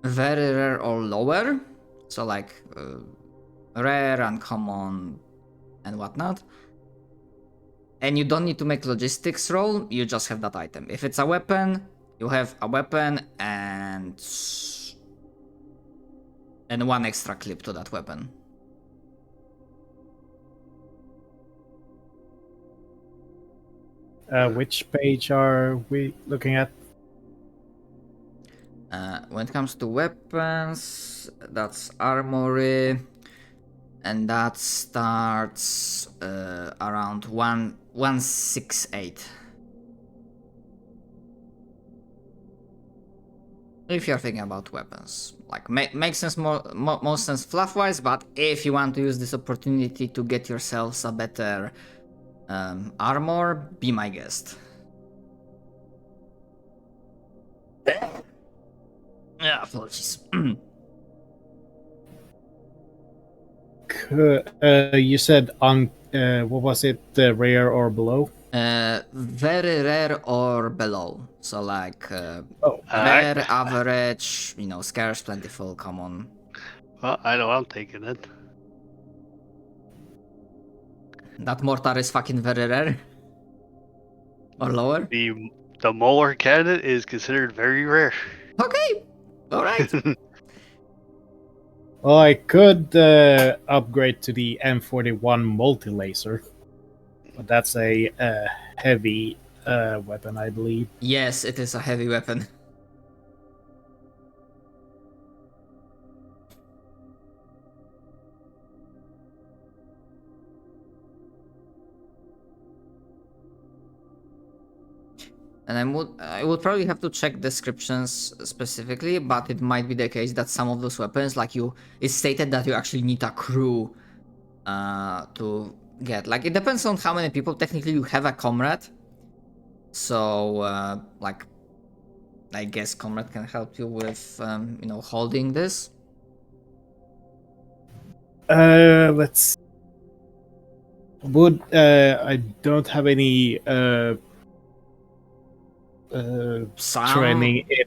very rare or lower, so like rare, uncommon, and whatnot. And you don't need to make logistics roll, you just have that item. If it's a weapon, you have a weapon and one extra clip to that weapon. Which page are we looking at? When it comes to weapons, that's armory, and that starts around 168. If you're thinking about weapons, like makes sense most sense fluff-wise, but if you want to use this opportunity to get yourselves a better armor, be my guest. Yeah, apologies. You said on what was it? Rare or below? Very rare or below. So like rare, average, scarce, plentiful, common. Well, I know I'm taking it. That mortar is fucking very rare. Or lower. The molar cannon is considered very rare. Okay. All right. Well, I could upgrade to the M41 multi-laser, but that's a heavy weapon, I believe. Yes, it is a heavy weapon. And I would probably have to check descriptions specifically, but it might be the case that some of those weapons, like it's stated that you actually need a crew to get. Like, it depends on how many people. Technically, you have a comrade, so like, I guess comrade can help you with holding this. Let's. I don't have any training in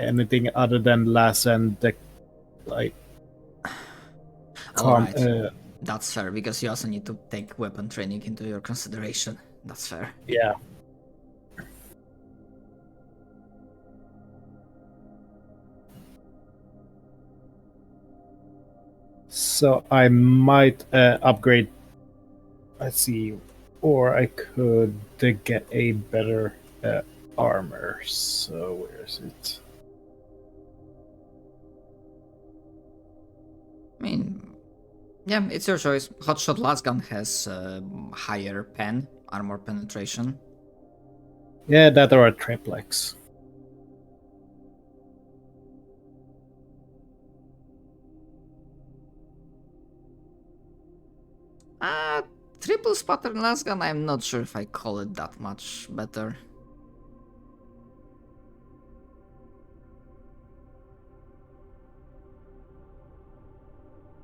anything other than LAS and the Alright. That's fair, because you also need to take weapon training into your consideration. That's fair. Yeah. So I might upgrade. Let's see, or I could get a better armor. So where is it? I mean, yeah, it's your choice. Hotshot Lasgun has higher armor penetration. Yeah, that or a triplex. Triple spatter lasgun, I'm not sure if I call it that much better.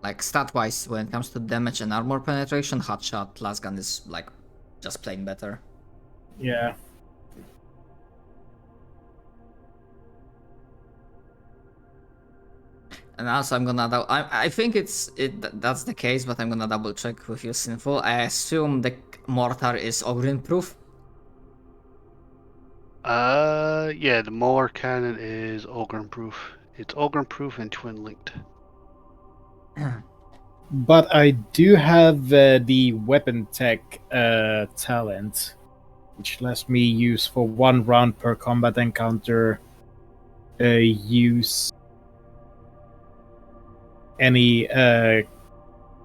Like stat-wise, when it comes to damage and armor penetration, hotshot lasgun is like just plain better. Yeah. And also, I'm gonna. I think that's the case, but I'm gonna double check with you, Sinful. I assume the mortar is Ogrin proof. Yeah, the Molar cannon is Ogren proof. It's Ogren proof and twin linked. But I do have the weapon tech talent, which lets me use for 1 round per combat encounter, use any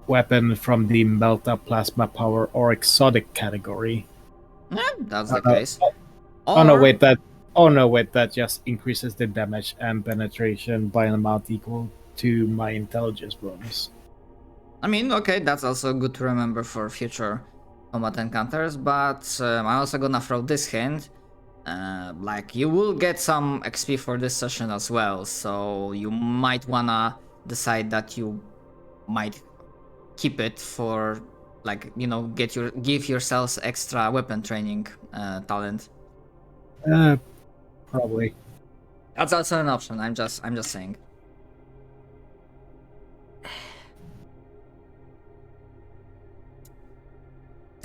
weapon from the Melta Plasma Power or Exotic category. Yeah, that's the case. Oh no, wait, that just increases the damage and penetration by an amount equal to my intelligence bonus. I mean, okay, that's also good to remember for future combat encounters, but I'm also gonna throw this hint. Like, you will get some XP for this session as well, so you might wanna decide that you might keep it for, like, you know, give yourselves extra weapon training talent. Probably. That's also an option. I'm just saying.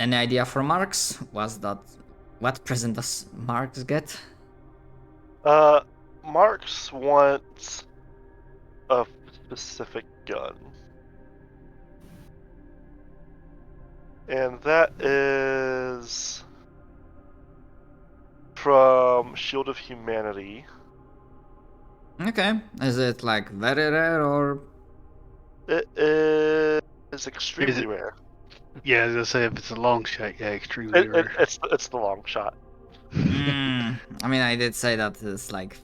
Any idea for marks? Was that what present does marks get? Marks wants a specific gun. And that is from Shield of Humanity. Okay, is it like very rare or? It is extremely Is it- rare. Yeah, I was gonna say if it's a long shot, yeah, extremely rare. It's the long shot. I mean, I did say that it's like,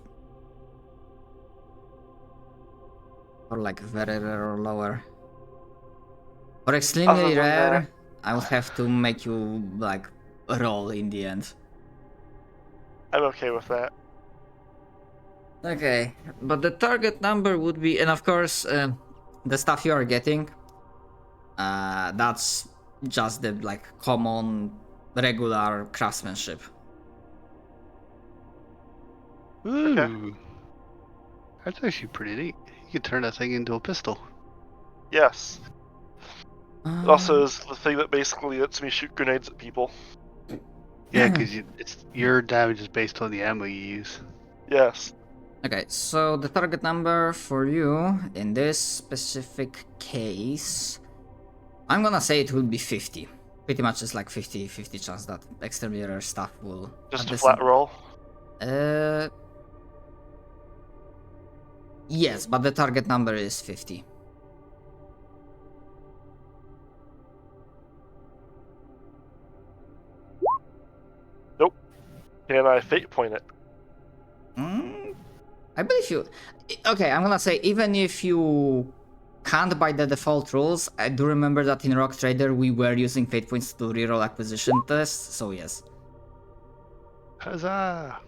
or like very rare or lower. For extremely Other than rare, that- I would have to make you like roll in the end. I'm okay with that. Okay, but the target number would be, and of course, the stuff you are getting, that's just the like common, regular craftsmanship. Ooh, that's actually pretty neat. You could turn that thing into a pistol. Yes. It also is the thing that basically lets me shoot grenades at people. Yeah, because your damage is based on the ammo you use. Yes. Okay, so the target number for you in this specific case, I'm gonna say it will be 50. Pretty much it's like 50-50 chance that exterminator stuff will. Just at a this- flat roll. Yes, but the target number is 50. Can I fate point it? I believe you. Okay, I'm gonna say even if you can't by the default rules, I do remember that in Rock Trader we were using fate points to reroll acquisition tests, so yes. Huzzah!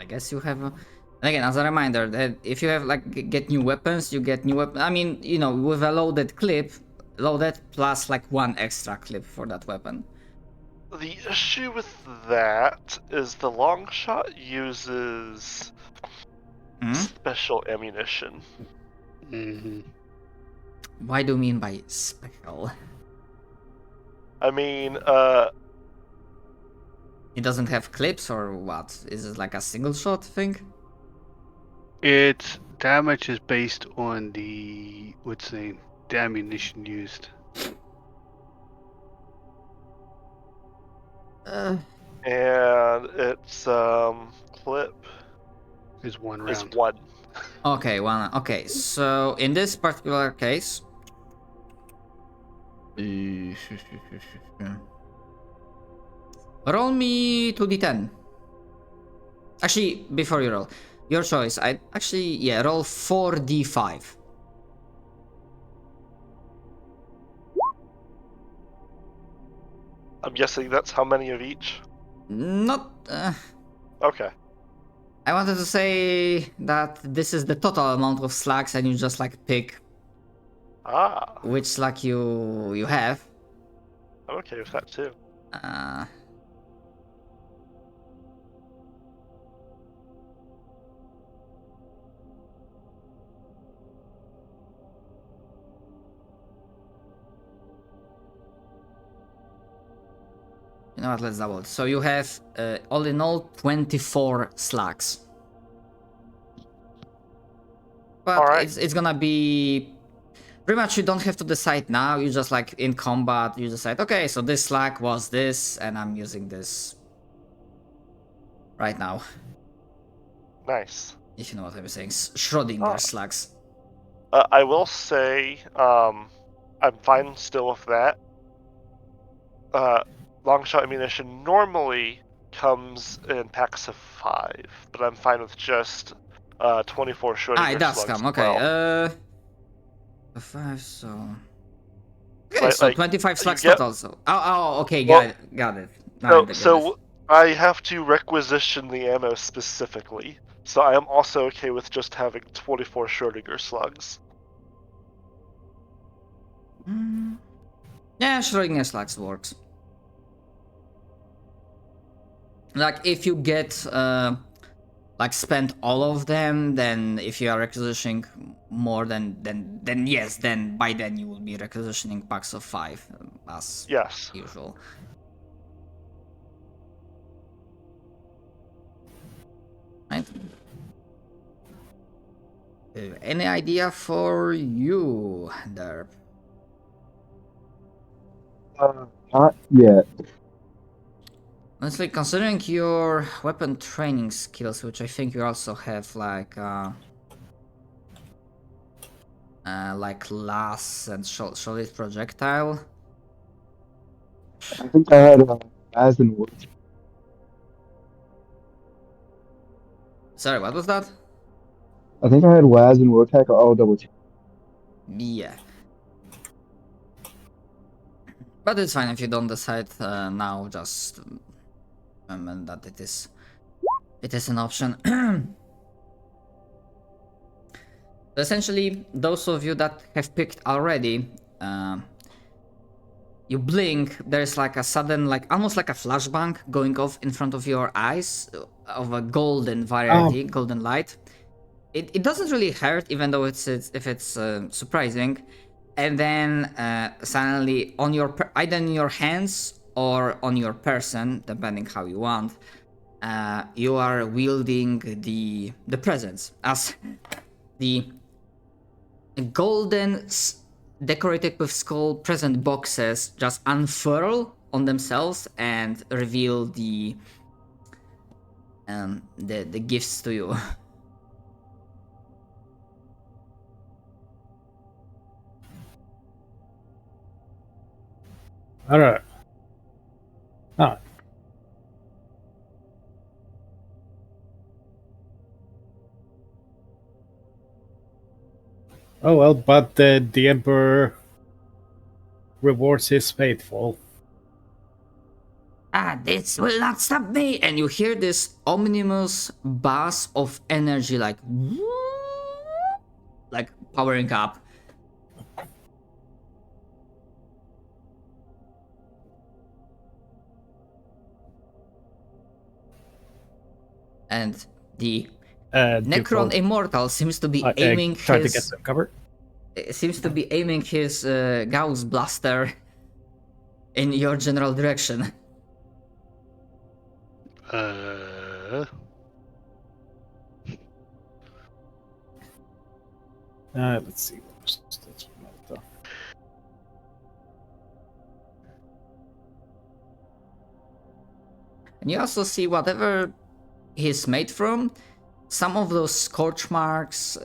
I guess you have. And again, as a reminder, that if you have like get new weapons, you get new weapon. I mean, you know, with a loaded clip, loaded plus like 1 extra clip for that weapon. The issue with that is the long shot uses special ammunition. Mm-hmm. Why do you mean by special? I mean, It doesn't have clips or what? Is it like a single shot thing? Its damage is based on the the ammunition used. and its clip Is 1 round. is 1. Okay, one. Okay, so in this particular case, Roll me 2d10. Actually, before you roll, your choice. Roll 4d5. I'm guessing that's how many of each? Not. Okay. I wanted to say that this is the total amount of slugs, and you just like pick Ah, which slug you have. I'm okay with that too. You know what? Let's double. So you have all in all 24 slugs. But Alright. it's gonna be pretty much, you don't have to decide now. You just like in combat, you decide, okay, so this slug was this, and I'm using this right now. Nice. If you know what I'm saying. Schrödinger slugs. I will say, I'm fine still with that. Long shot ammunition normally comes in packs of 5, but I'm fine with just 24 Schrödinger It does slugs come. as Okay. well. 5. So. So, Okay, so like, 25 you slugs get- total. So. Oh, okay. Well, Got it. So, Alright, I get it. so I have to requisition the ammo specifically. So I am also okay with just having 24 Schrödinger slugs. Yeah, Schrödinger slugs works. Like if you get like spend all of them, then if you are requisitioning more then yes, then by then you will be requisitioning packs of 5 as Yes. usual. Right. Any idea for you, Derp? Not yet. Honestly, considering your weapon training skills, which I think you also have, like lass and solid projectile. I think I had as and wood. Sorry, what was that? I think I had Waz and Wotack. I'll double check. Yeah. But it's fine if you don't decide now, just remember that it is an option. Essentially, those of you that have picked already, you blink, there's like a sudden, like almost like a flashbang going off in front of your eyes of a golden variety, golden light. It doesn't really hurt, even though it's surprising. And then suddenly on your either in your hands or on your person, depending how you want, you are wielding the presents as the golden decorated with skull present boxes just unfurl on themselves and reveal the gifts to you. All right. Ah. Oh well, but the Emperor rewards his faithful. This will not stop me! And you hear this ominous bass of energy, like powering up. And the Necron Immortal seems to be aiming try his... to get some cover. Seems to be aiming his Gauss blaster in your general direction. Let's see. And you also see whatever he's made from, some of those scorch marks,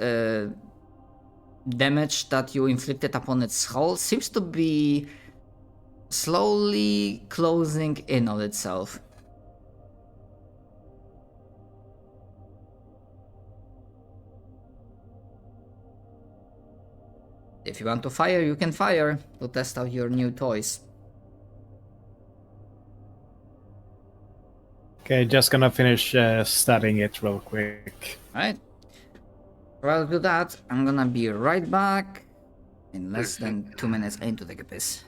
damage that you inflicted upon its hull seems to be slowly closing in on itself. if you want to fire, you can fire to test out your new toys. Okay, just gonna finish studying it real quick. Alright. While I do that, I'm gonna be right back in less than 2 minutes. I need to take a piss.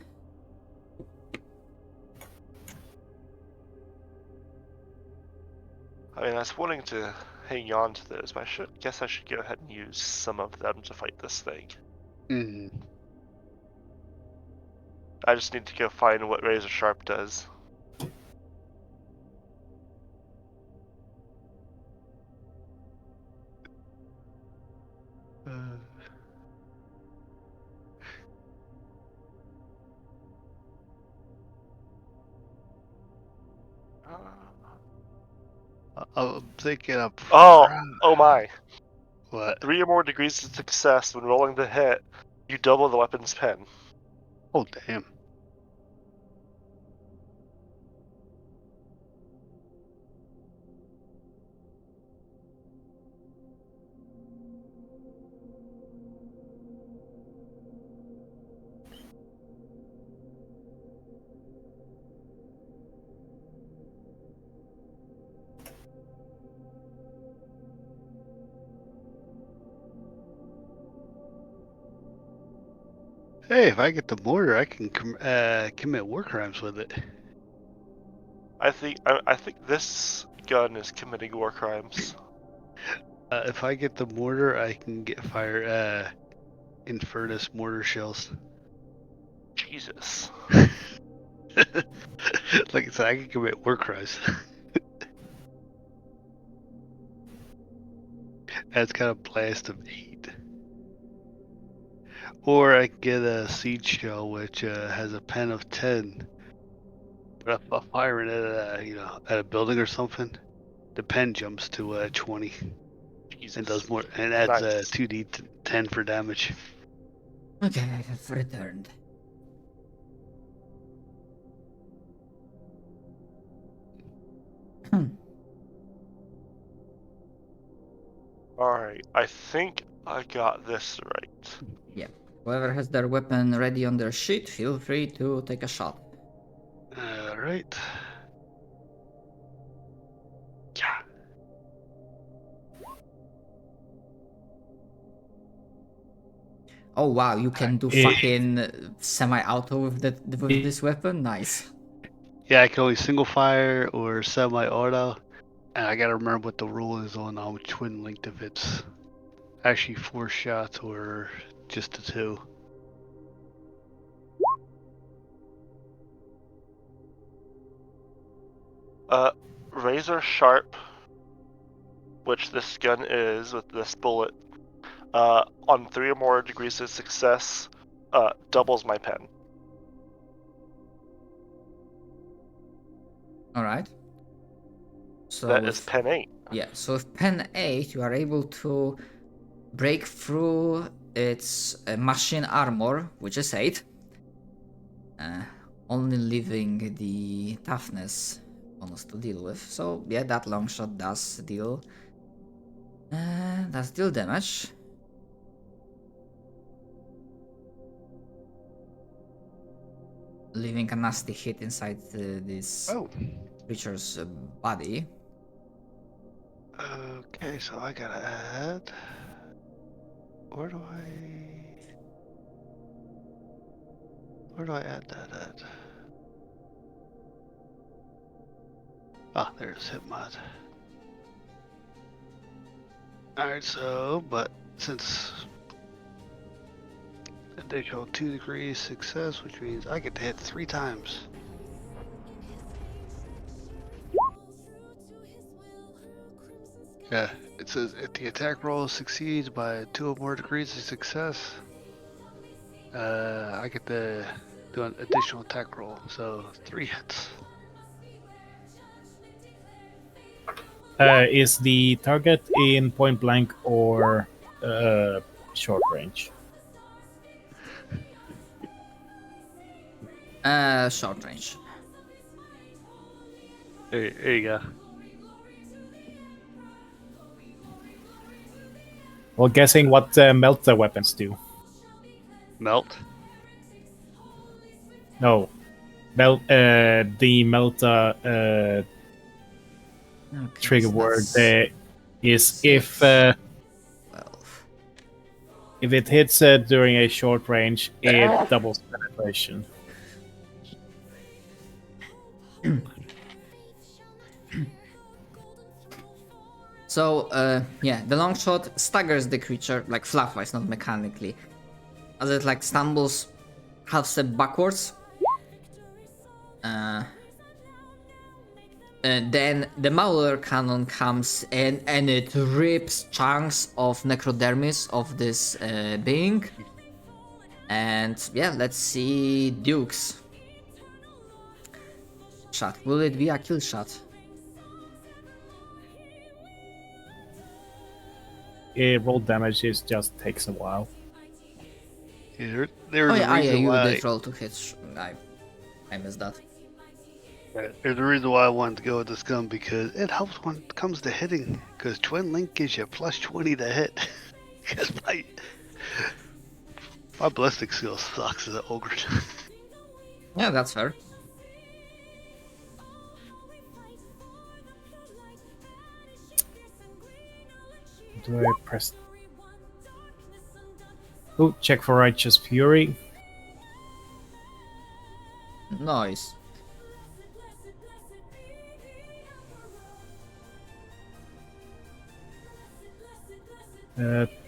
I mean, I was wanting to hang on to those, but guess I should go ahead and use some of them to fight this thing. Mm. I just need to go find what Razor Sharp does. I'm thinking of. Oh my. What? 3 or more degrees of success when rolling the hit, you double the weapon's pen. Oh, damn. Hey, if I get the mortar, I can commit war crimes with it. I think this gun is committing war crimes. If I get the mortar, I can get fire Infernus mortar shells. Jesus. Like I said, I can commit war crimes. That's kind of blast of 8. Or I can get a siege shell, which has a pen of 10. But if I fire it at a building or something, the pen jumps to 20 Jesus. and does more and adds Nice. 2d10 for damage. Okay, I have returned. Alright, I think I got this right. Yeah. Whoever has their weapon ready on their sheet, feel free to take a shot. Alright. Yeah. Oh wow, you can do Eh. fucking semi-auto with this weapon? Nice. Yeah, I can only single fire or semi-auto. And I gotta remember what the rule is on twin linked if it's actually 4 shots or just the 2. Razor Sharp, which this gun is with this bullet, on 3 or more degrees of success, doubles my pen. Alright. So That is pen 8. yeah, so with pen 8 you are able to break through its machine armor, which is 8. Only leaving the toughness bonus to deal with. So yeah, that long shot does deal damage. Leaving a nasty hit inside this creature's body. Okay, so I gotta add. Where do I add that at? Ah, there's hit mod. Alright, so, but since additional 2 degrees success, which means I get to hit 3 times. Yeah, it says if the attack roll succeeds by 2 or more degrees of success, I get to do an additional attack roll, so 3 hits. Is the target in point blank or short range? Short range. There you go. Well, guessing what melter weapons do. Melt. No. The Melta Okay, trigger so word that's there is 6, 12. if it hits during a short range, it doubles penetration. So, yeah, the long shot staggers the creature, like fluff-wise, not mechanically, as it like stumbles half step backwards. And then the Mauler cannon comes in and it rips chunks of necrodermis of this being. And yeah, let's see Duke's shot. Will it be a kill shot? Roll damage just takes a while. There's Oh a yeah, reason you why. did roll to hit. I missed that. There's a reason why I wanted to go with this gun, because it helps when it comes to hitting. Because Twin Link gives you plus 20 to hit. Because my ballistic skill sucks as an ogre. Yeah, that's fair. Do I press? Oh, check for Righteous Fury. Nice.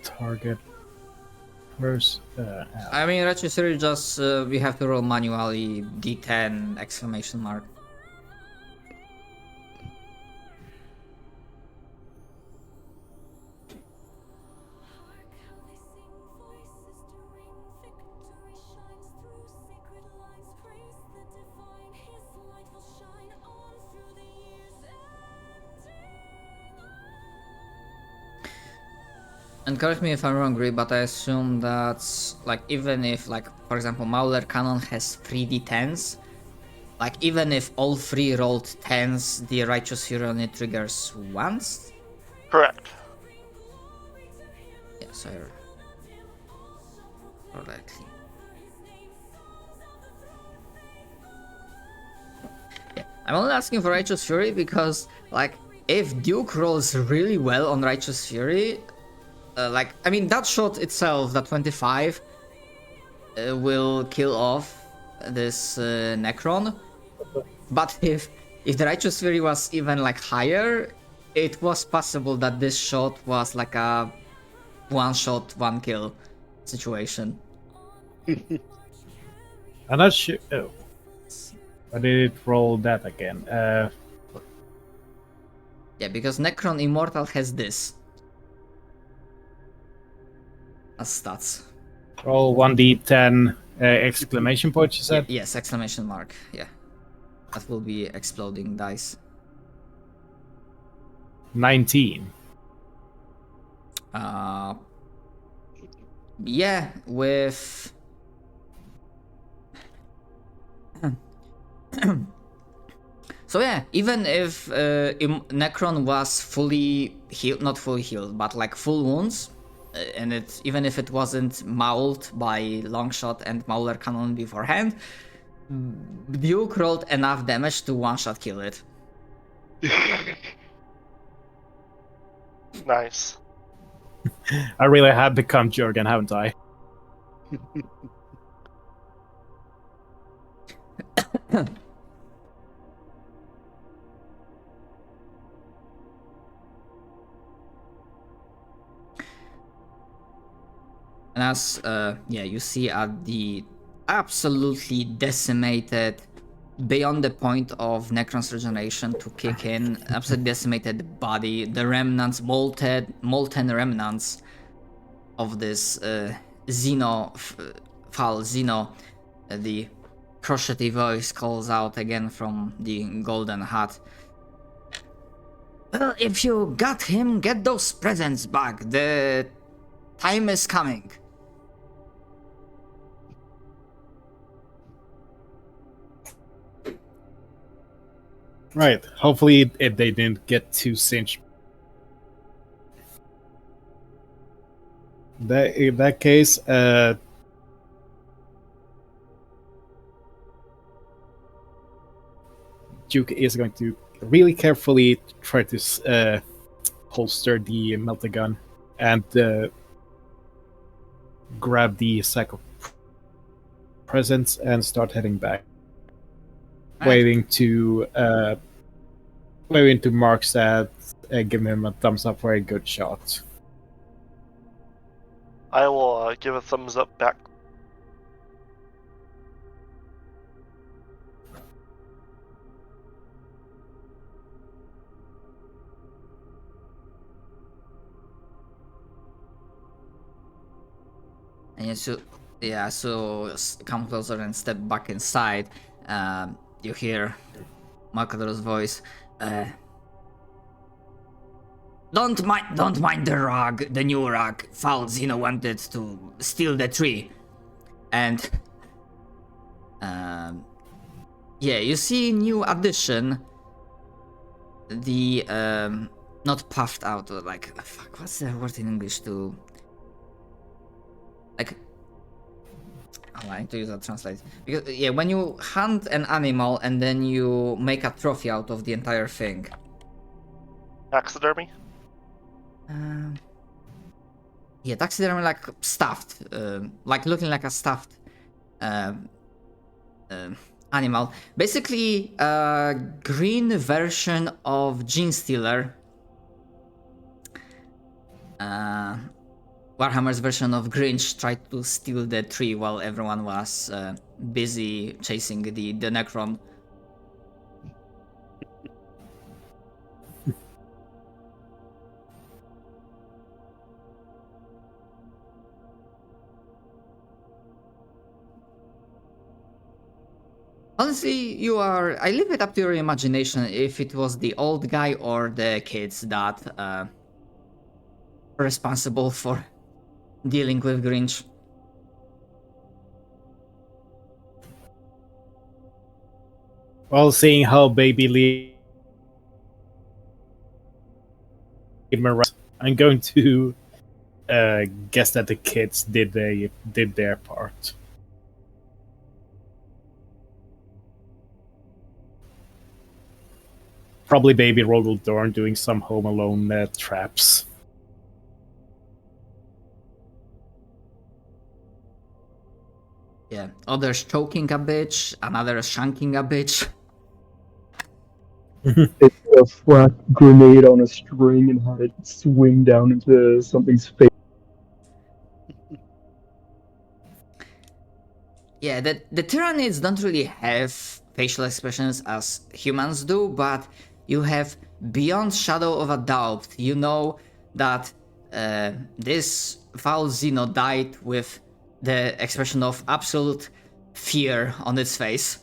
Target. First. I mean, Registry just we have to roll manually D10 exclamation mark. And correct me if I'm wrong, Gri, but I assume that's like even if like for example Mauler Cannon has 3d10s, like even if all 3 rolled 10s, the Righteous Fury only triggers once? Correct. Yeah, so correctly. Yeah, I'm only asking for Righteous Fury because like if Duke rolls really well on Righteous Fury, like, I mean, that shot itself, that 25, will kill off this Necron. But if the Righteous Fury was even like higher, it was possible that this shot was like a one shot, one kill situation. I'm not sure. Oh. Why did it roll that again? Yeah, because Necron Immortal has this as stats. Roll 1d10 exclamation point, you said? Yes, exclamation mark. Yeah. That will be exploding dice. 19. Yeah, with so yeah, even if Necron was fully healed, not fully healed, but like full wounds, and it even if it wasn't mauled by Longshot and Mauler Cannon beforehand, Duke rolled enough damage to one-shot kill it. Nice. I really have become Jurgen, haven't I? And as yeah, you see at the absolutely decimated, beyond the point of Necron's regeneration to kick in, absolutely decimated body, the remnants, molten remnants of this foul Xeno, the crotchety voice calls out again from the golden hat. Well, if you got him, get those presents back. The time is coming. Right. Hopefully they didn't get too cinched. In that case, Duke is going to really carefully try to holster the melter gun and grab the sack of presents and start heading back, waving to Mark that give him a thumbs up for a good shot. I will give a thumbs up back. And come closer and step back inside. You hear Makador's voice. Don't mind the rug, the new rug. Foul Zeno wanted to steal the tree. And you see new addition. The not puffed out, like fuck, what's the word in English to like I need to use that translate. Because when you hunt an animal and then you make a trophy out of the entire thing. Taxidermy? Taxidermy, like stuffed, like looking like a stuffed animal. Basically, a green version of Gene Stealer. Warhammer's version of Grinch tried to steal the tree while everyone was busy chasing the Necron. Honestly, I leave it up to your imagination if it was the old guy or the kids that are responsible for dealing with Grinch. Well, seeing how baby Lee, I'm going to guess that the kids did their part. Probably baby Rogel Dorn doing some Home Alone traps. Yeah, others choking a bitch, another shanking a bitch. It's a flat grenade on a string and had it swing down into something's face. Yeah, the Tyranids don't really have facial expressions as humans do, but you have beyond shadow of a doubt. You know that this foul Xeno died with the expression of absolute fear on its face.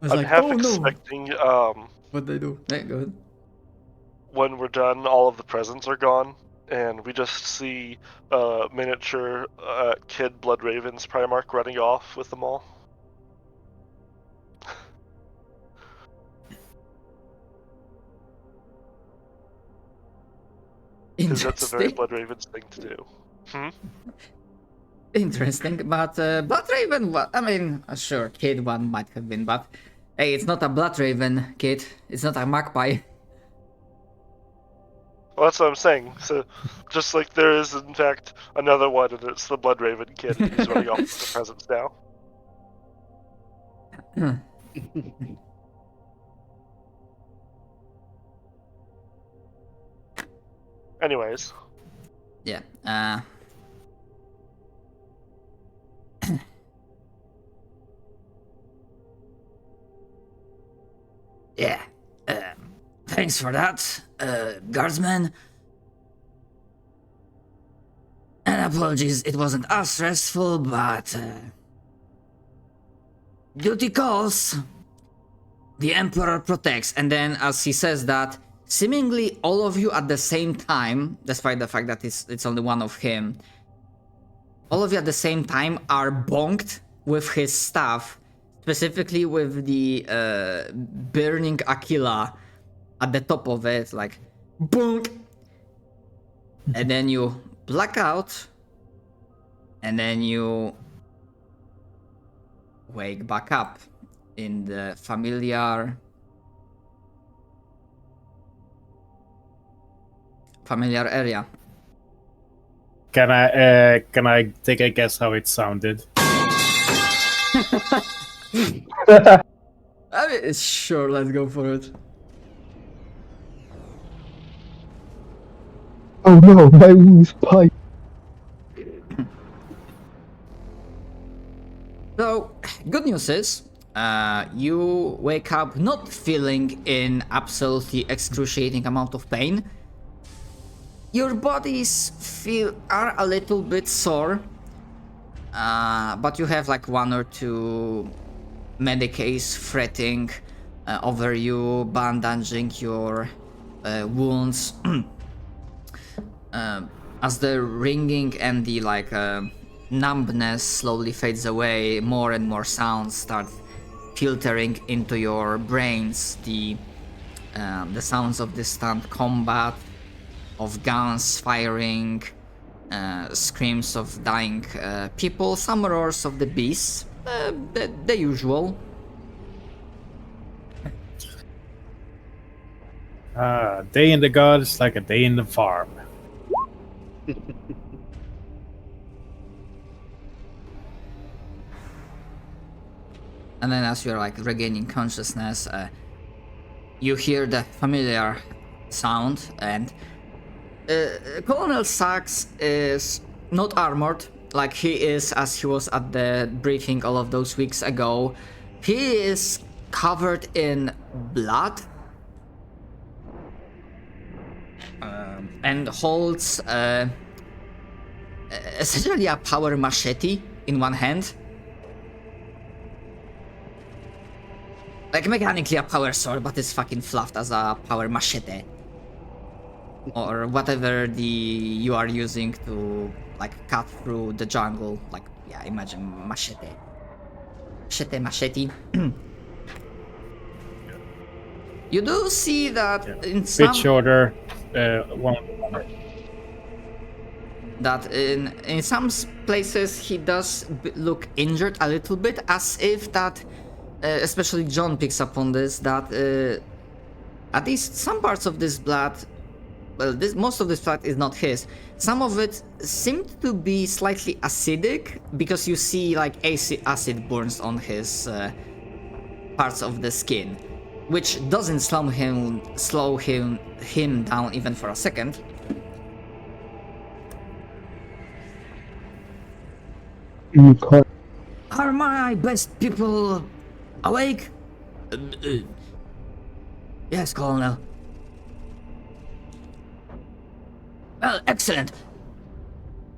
I'm half expecting What they do? Yeah, go ahead. when we're done, all of the presents are gone, and we just see miniature kid Blood Raven's Primarch running off with them all. Because that's a very Blood Raven's thing to do. Interesting, but Blood Raven, I mean, sure, kid one might have been, but hey, it's not a Blood Raven, kid. It's not a magpie. Well, that's what I'm saying. So, just like there is, in fact, another one, and it's the Blood Raven kid, and he's running off with the presents now. Anyways. Yeah, yeah, thanks for that, Guardsman. And apologies, it wasn't as stressful, but duty calls. The Emperor protects, and then as he says that, seemingly all of you at the same time, despite the fact that it's only one of him, all of you at the same time are bonked with his staff, specifically with the burning Aquila at the top of it, like bonk, and then you black out, and then you wake back up in the familiar area. Can I take a guess how it sounded? I mean, sure, let's go for it. Oh no, my loose pipe. So, good news is, you wake up not feeling in absolutely excruciating amount of pain. Your bodies are a little bit sore, but you have like 1 or 2 medicates fretting over you, bandaging your wounds. As the ringing and the numbness slowly fades away, more and more sounds start filtering into your brains. The sounds of distant combat, of guns firing, screams of dying people, some roars of the beasts, the usual. Day in the god is like a day in the farm. And then as you're like regaining consciousness, you hear the familiar sound, and Colonel Sachs is not armored like he is as he was at the briefing all of those weeks ago. He is covered in blood and holds essentially a power machete in one hand. Like mechanically a power sword, but it's fucking fluffed as a power machete. Or whatever you are using to like cut through the jungle. Like, yeah, imagine machete. Machete. You do see that in some... Bit shorter, one. That in some places he does look injured a little bit, as if that... especially John picks up on this, that at least some parts of this blood, well, most of this blood is not his. Some of it seemed to be slightly acidic, because you see like acid burns on his parts of the skin, which doesn't slow him down even for a second. You can't. Are my best people awake? Yes, Colonel. Well, excellent.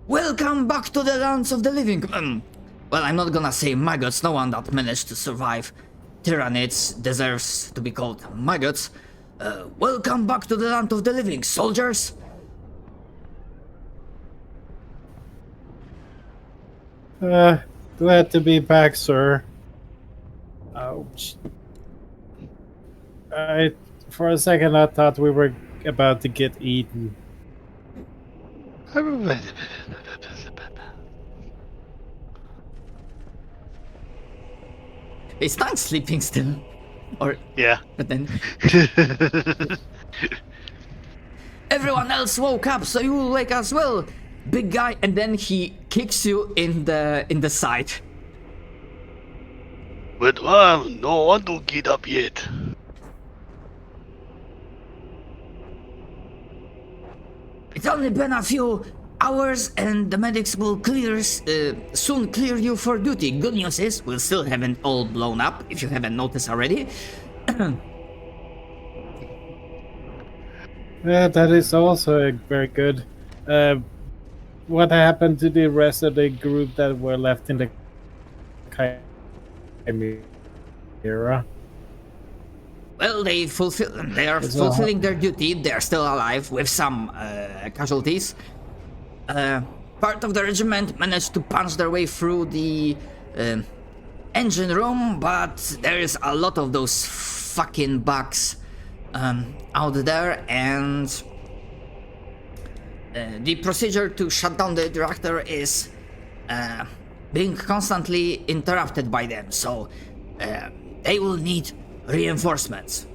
Welcome back to the lands of the living. Well, I'm not gonna say maggots. No one that managed to survive Tyranids deserves to be called maggots. Welcome back to the land of the living, soldiers. Glad to be back, sir. Ouch. For a second I thought we were about to get eaten. Is Tank sleeping still? Or Yeah. but then everyone else woke up, so you will wake as well, big guy. And then he kicks you in the side. But no one to get up yet. It's only been a few hours, and the medics will soon clear you for duty. Good news is, we still haven't all blown up, if you haven't noticed already. Yeah, that is also very good. What happened to the rest of the group that were left in the Chimera? Well, they are fulfilling their duty. They're still alive with some casualties. Part of the regiment managed to punch their way through the engine room, but there is a lot of those fucking bugs out there, and the procedure to shut down the reactor is being constantly interrupted by them, so they will need reinforcements.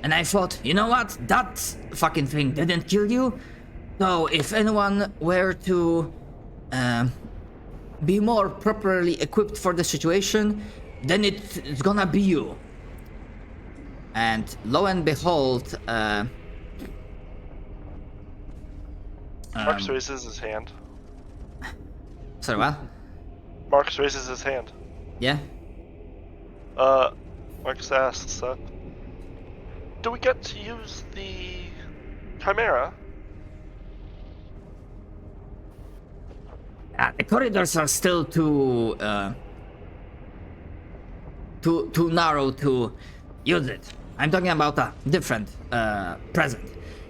And I thought, you know what? That fucking thing didn't kill you. So if anyone were to be more properly equipped for the situation, then it's gonna be you. And lo and behold, Marcus raises his hand. sorry, what? Marcus raises his hand. Yeah? Marcus asks, do we get to use the Chimera? The corridors are still too narrow to use it. I'm talking about a different present.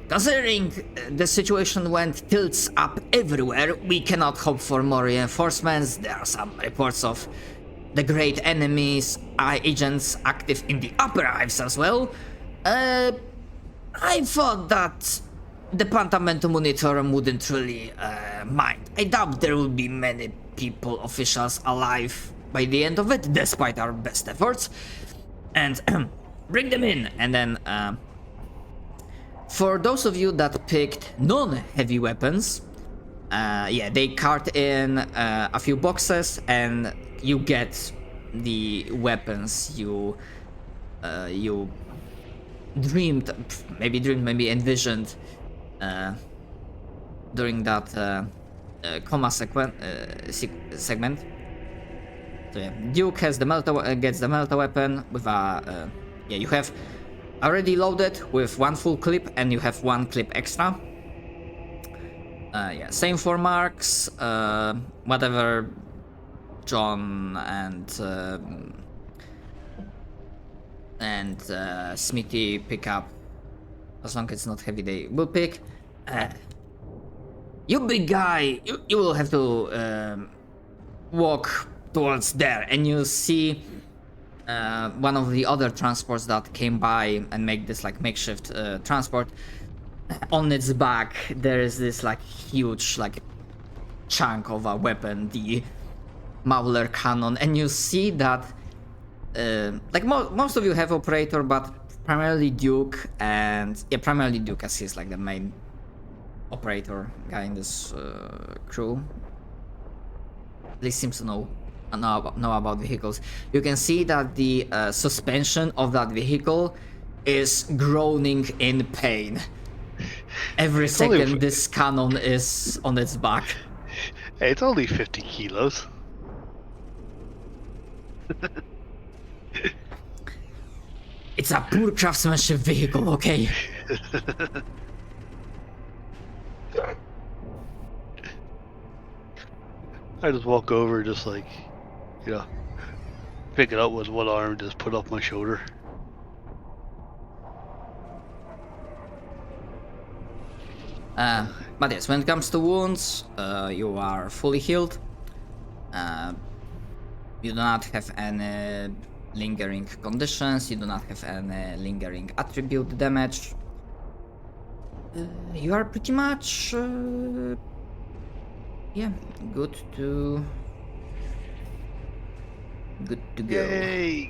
Considering the situation went tilts up everywhere, we cannot hope for more reinforcements. There are some reports of the great enemies, agents active in the upper hives as well. I thought that the Pantamentum Unitorum wouldn't really mind. I doubt there will be many people, officials alive by the end of it, despite our best efforts. And bring them in. And then, for those of you that picked non-heavy weapons, yeah, they cart in a few boxes, and you get the weapons you maybe envisioned during that coma segment. So yeah, Duke has the gets the melta weapon with a yeah, you have already loaded with one full clip, and you have one clip extra. Yeah, same for marks. Whatever John and Smithy pick up, as long as it's not heavy, they will pick. You big guy, you will have to walk towards there, and you see one of the other transports that came by and make this like makeshift transport. On its back there is this like huge like chunk of a weapon, the Mauler cannon, and you see that like most of you have operator, but primarily Duke, and yeah, primarily Duke, as he's like the main operator guy in this crew. At least seems to know about vehicles. You can see that the suspension of that vehicle is groaning in pain. Every second this cannon is on its back. Hey, it's only 50 kilos. It's a poor craftsmanship vehicle, okay? I just walk over, just like, you know, pick it up with one arm, just put it off my shoulder. But yes, when it comes to wounds, you are fully healed. You do not have any lingering conditions, you do not have any lingering attribute damage. You are pretty much yeah, good to go. Yay!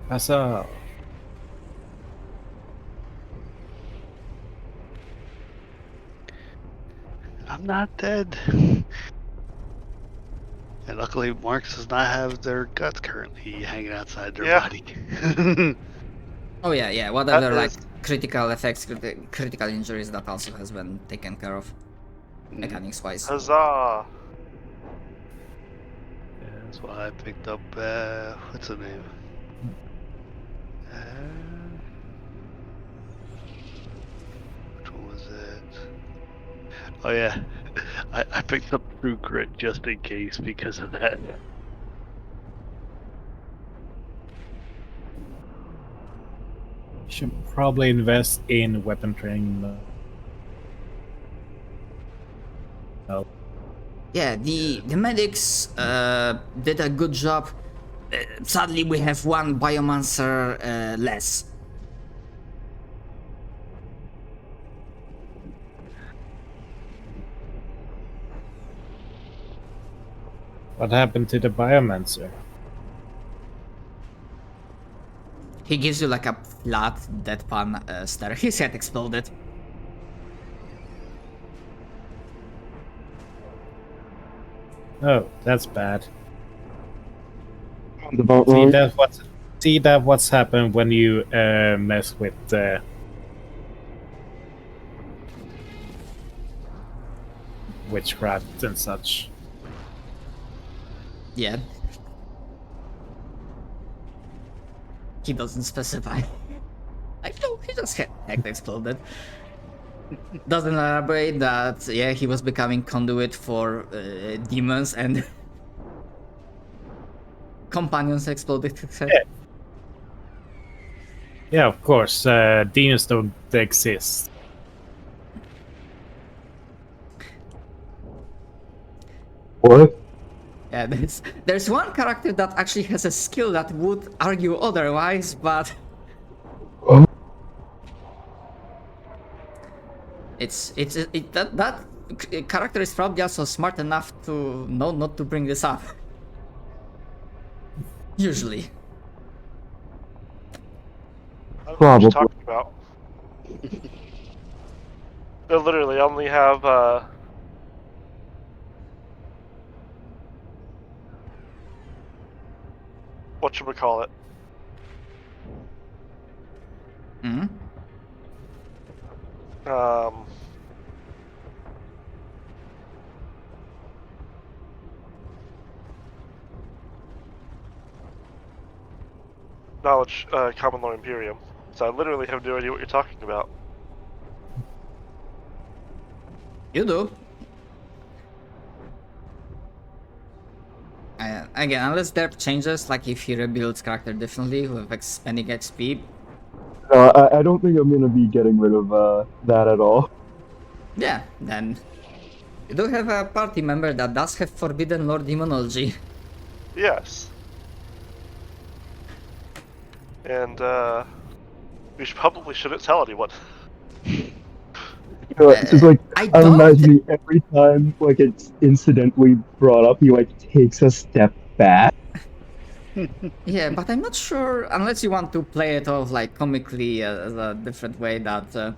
Asa. I'm not dead. And luckily, Marks does not have their guts currently hanging outside their body. Oh yeah, whatever, That like is- critical effects, critical injuries, that also has been taken care of, mechanics wise. Huzzah! Yeah, that's why I picked up, what's the name? Which one was it? Oh yeah, I picked up True Grit just in case because of that. Should probably invest in weapon training. Yeah, the medics did a good job Sadly, we have one biomancer less. What happened to the biomancer? He gives you like a flat deadpan stare. His head exploded. Oh, that's bad. Sounds about wrong. See that what's happened when you mess with witchcraft and such. Yeah. He doesn't specify. Like, no, he just head exploded. Doesn't elaborate that, yeah, he was becoming conduit for demons and companions exploded his head. Yeah. Yeah, of course. Demons don't exist. What? Yeah, there's one character that actually has a skill that would argue otherwise, but Oh, that character is probably also smart enough to know not to bring this up. Usually. I don't know what Probably. you're talking about. No, literally, I only have whatchamacallit. Hmm. Knowledge, common law Imperium. So I literally have no idea what you're talking about. You do. Again, unless there are changes, like if he rebuilds character differently with expanding XP. no, I don't think I'm gonna be getting rid of that at all. Yeah, then you do have a party member that does have Forbidden Lord Demonology. Yes. And we probably shouldn't tell anyone. You know, it's just like I I'm don't imagining every time like it's incidentally brought up, he like takes a step back. Yeah, but I'm not sure, unless you want to play it off like comically as a different way that,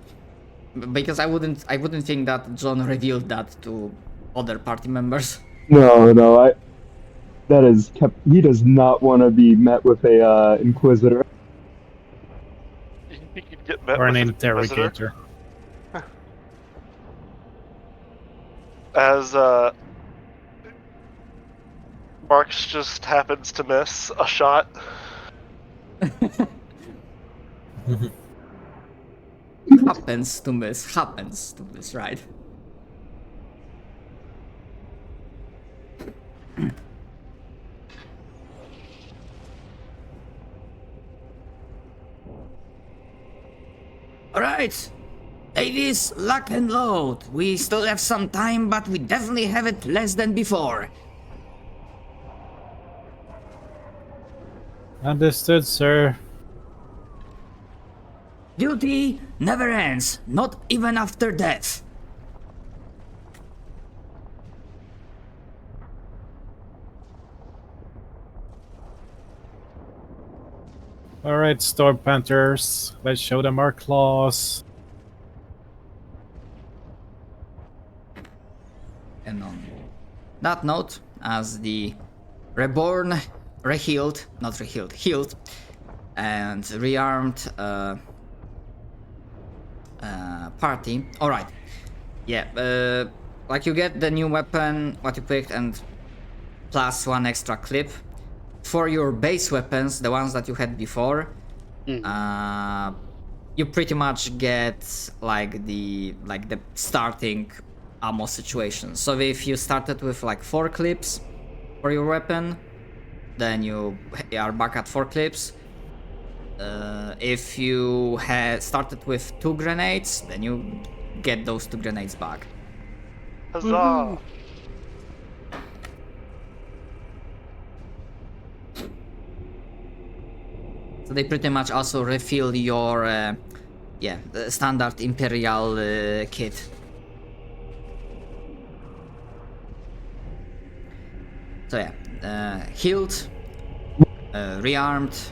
because I wouldn't think that John revealed that to other party members. No, that is kept. He does not want to be met with a inquisitor. You think you'd get met Or an with Inquisitor? interrogator. As Marks just happens to miss a shot. happens to miss, right? Alright, ladies, lock and load. We still have some time, but we definitely have it less than before. Understood, sir. Duty never ends, not even after death. Alright, Storm Panthers. Let's show them our claws. And on that note, as the reborn, healed, and rearmed party. Alright. Yeah, like you get the new weapon, what you picked, and plus one extra clip. For your base weapons, the ones that you had before, you pretty much get like the starting ammo situation. So if you started with like 4 clips for your weapon, then you are back at 4 clips. If you had started with 2 grenades, then you get those 2 grenades back. Huzzah! So they pretty much also refill your, the standard Imperial kit. So yeah, healed, rearmed,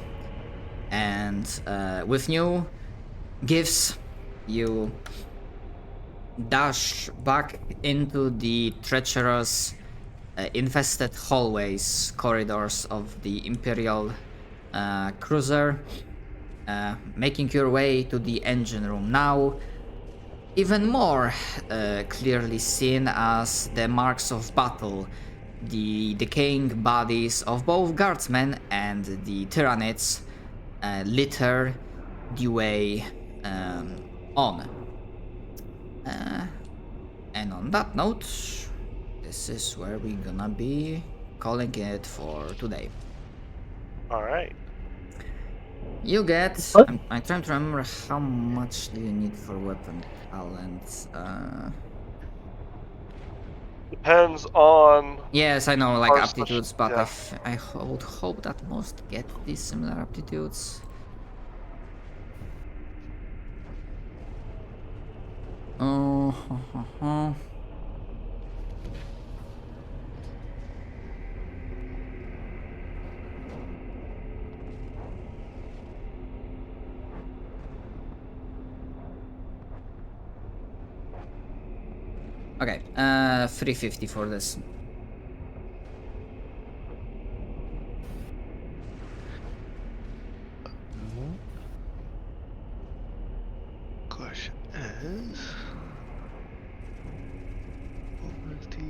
and with new gifts, you dash back into the treacherous, infested hallways, corridors of the Imperial cruiser, making your way to the engine room. Now, even more clearly seen as the marks of battle, the decaying bodies of both guardsmen and the Tyranids litter the way on. And on that note, this is where we're gonna be calling it for today. Alright. You get... What? I'm trying to remember how much do you need for weapon talent. Depends on. Yes, I know, like Our aptitudes, but yeah. I would hope that most get these similar aptitudes. Oh, Okay, 350 for this. Question is, what was the...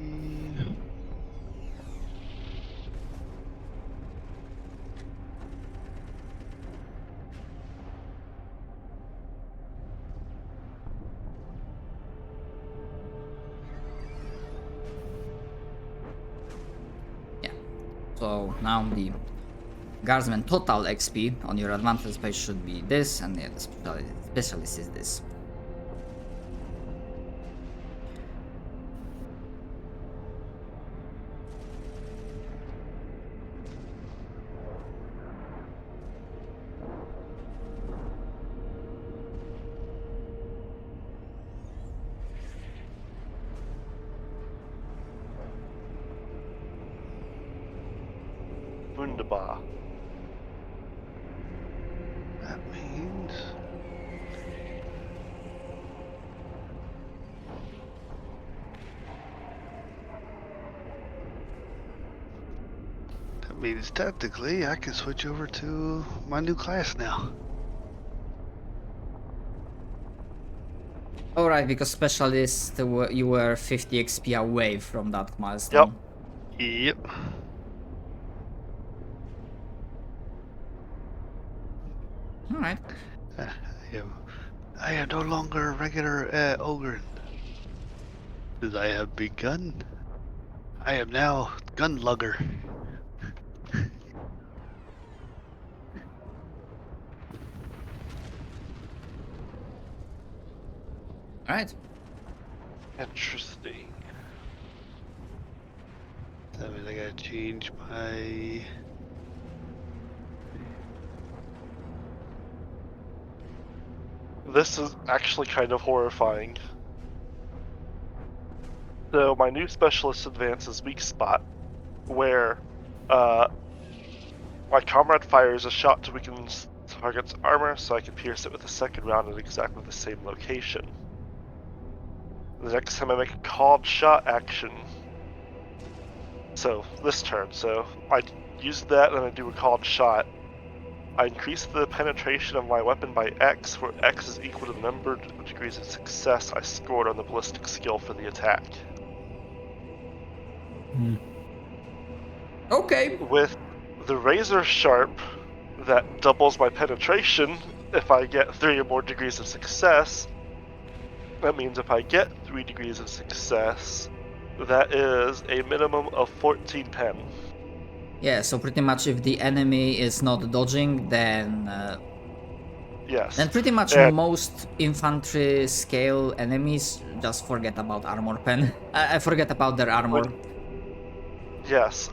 Yeah. So now the Guardsman total XP on your advantage page should be this, and the specialist is this. Wunderbar. That means... That means technically I can switch over to my new class now. Alright, because specialist, you were 50 XP away from that milestone. Yep. Alright. I am no longer a regular ogre. Because I have begun. I am now gun lugger. Alright. Interesting. That means I gotta change my... This is actually kind of horrifying. So my new specialist advances weak spot, where my comrade fires a shot to weaken target's armor, so I can pierce it with a second round at exactly the same location. The next time I make a called shot action, so this turn, so I use that and I do a called shot. I increase the penetration of my weapon by X, where X is equal to the number of degrees of success I scored on the ballistic skill for the attack. Okay. With the razor sharp, that doubles my penetration if I get 3 or more degrees of success. That means if I get 3 degrees of success, that is a minimum of 14 pen. Yeah, so pretty much if the enemy is not dodging, then Yes. then pretty much And- most infantry scale enemies just forget about armor pen. I forget about their armor. Yes.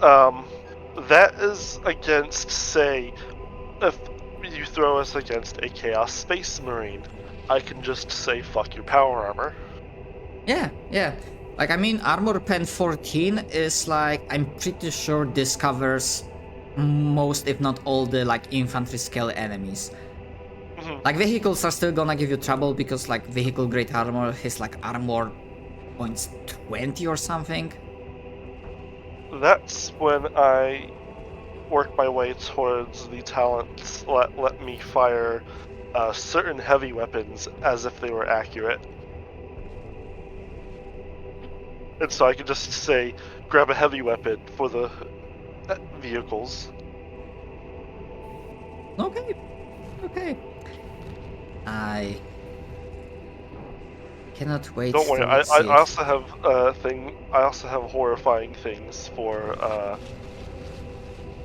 That is against, say, if you throw us against a Chaos Space Marine, I can just say fuck your power armor. Yeah. Like, I mean, Armor Pen 14 is like, I'm pretty sure this covers most, if not all, the like infantry scale enemies. Like, vehicles are still gonna give you trouble because like vehicle grade armor is like armor points 20 or something. That's when I work my way towards the talents let me fire certain heavy weapons as if they were accurate. And so I can just say, grab a heavy weapon for the vehicles. Okay. I cannot wait. Don't worry, to I see it. also have I also have horrifying things for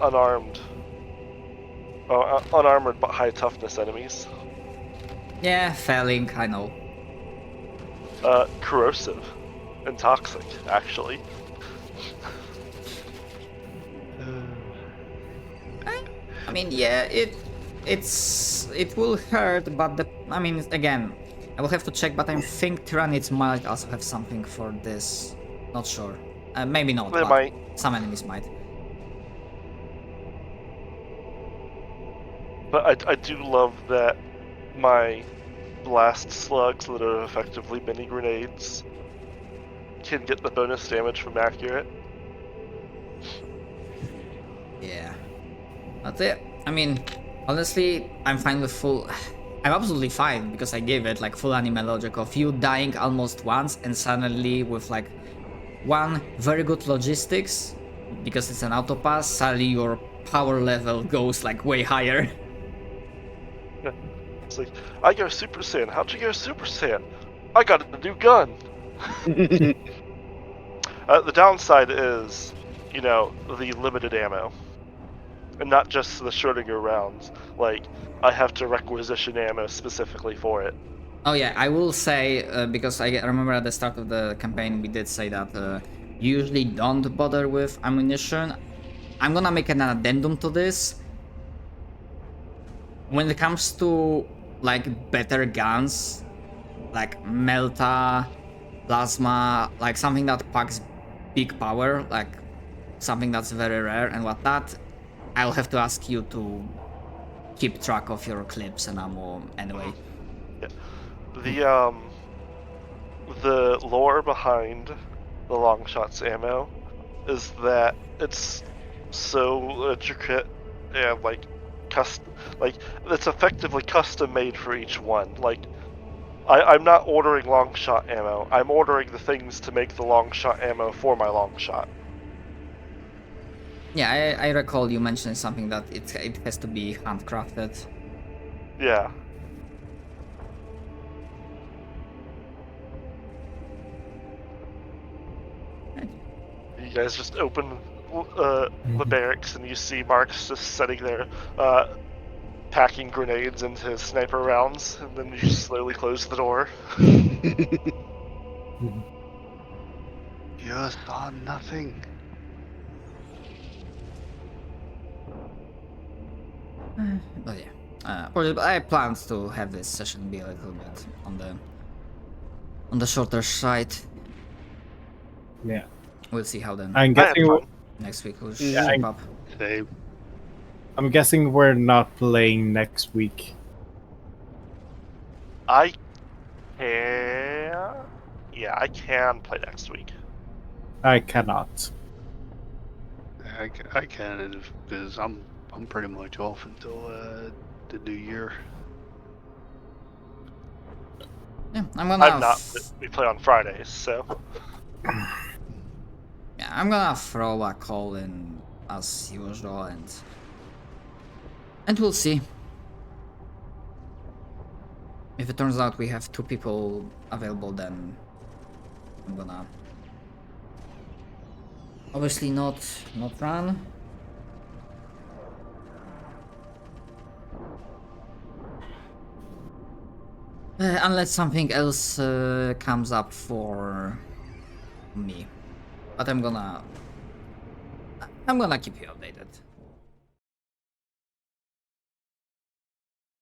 unarmed, unarmored but high toughness enemies. Yeah, failing, I know. Corrosive and toxic, actually. I mean, yeah, it will hurt, but I mean, again, I will have to check, but I think Tyranids might also have something for this. Not sure. Maybe not, They but might. some enemies might. But I do love that my blast slugs that are effectively mini grenades can get the bonus damage from accurate. Yeah. That's it. I mean, honestly, I'm fine with full... I'm absolutely fine, because I gave it like full anime logic of you dying almost once and suddenly with like one very good logistics, because it's an auto pass, suddenly your power level goes like way higher. It's like, I go Super Saiyan. How'd you go Super Saiyan? I got a new gun. The downside is, you know, the limited ammo. And not just the Schrodinger rounds. Like, I have to requisition ammo specifically for it. Oh yeah, I will say, because I remember at the start of the campaign we did say that you usually don't bother with ammunition. I'm gonna make an addendum to this. When it comes to like better guns, like Melta, Plasma, like something that packs big power, like something that's very rare and whatnot, I'll have to ask you to keep track of your clips and ammo anyway. Yeah. The lore behind the Longshot's ammo is that it's so intricate and like it's effectively custom made for each one. Like, I'm not ordering Longshot ammo. I'm ordering the things to make the Longshot ammo for my Longshot. Yeah, I recall you mentioning something that it has to be handcrafted. Yeah. You guys just open the barracks and you see Mark's just sitting there packing grenades into his sniper rounds, and then you just slowly close the door. You saw nothing. But yeah, I plan to have this session be a little bit on the shorter side. Yeah. We'll see how then I'm guessing. next week will Yeah, shape up. Same. I'm guessing we're not playing next week. I can. Yeah, I can play next week. I cannot. I can, because I'm pretty much off until the new year. Yeah, I'm gonna. I'm not. We play on Fridays, so. Yeah, I'm gonna throw a call in as usual, and we'll see. If it turns out we have 2 people available, then I'm gonna obviously not run. Unless something else comes up for me. But I'm gonna keep you updated.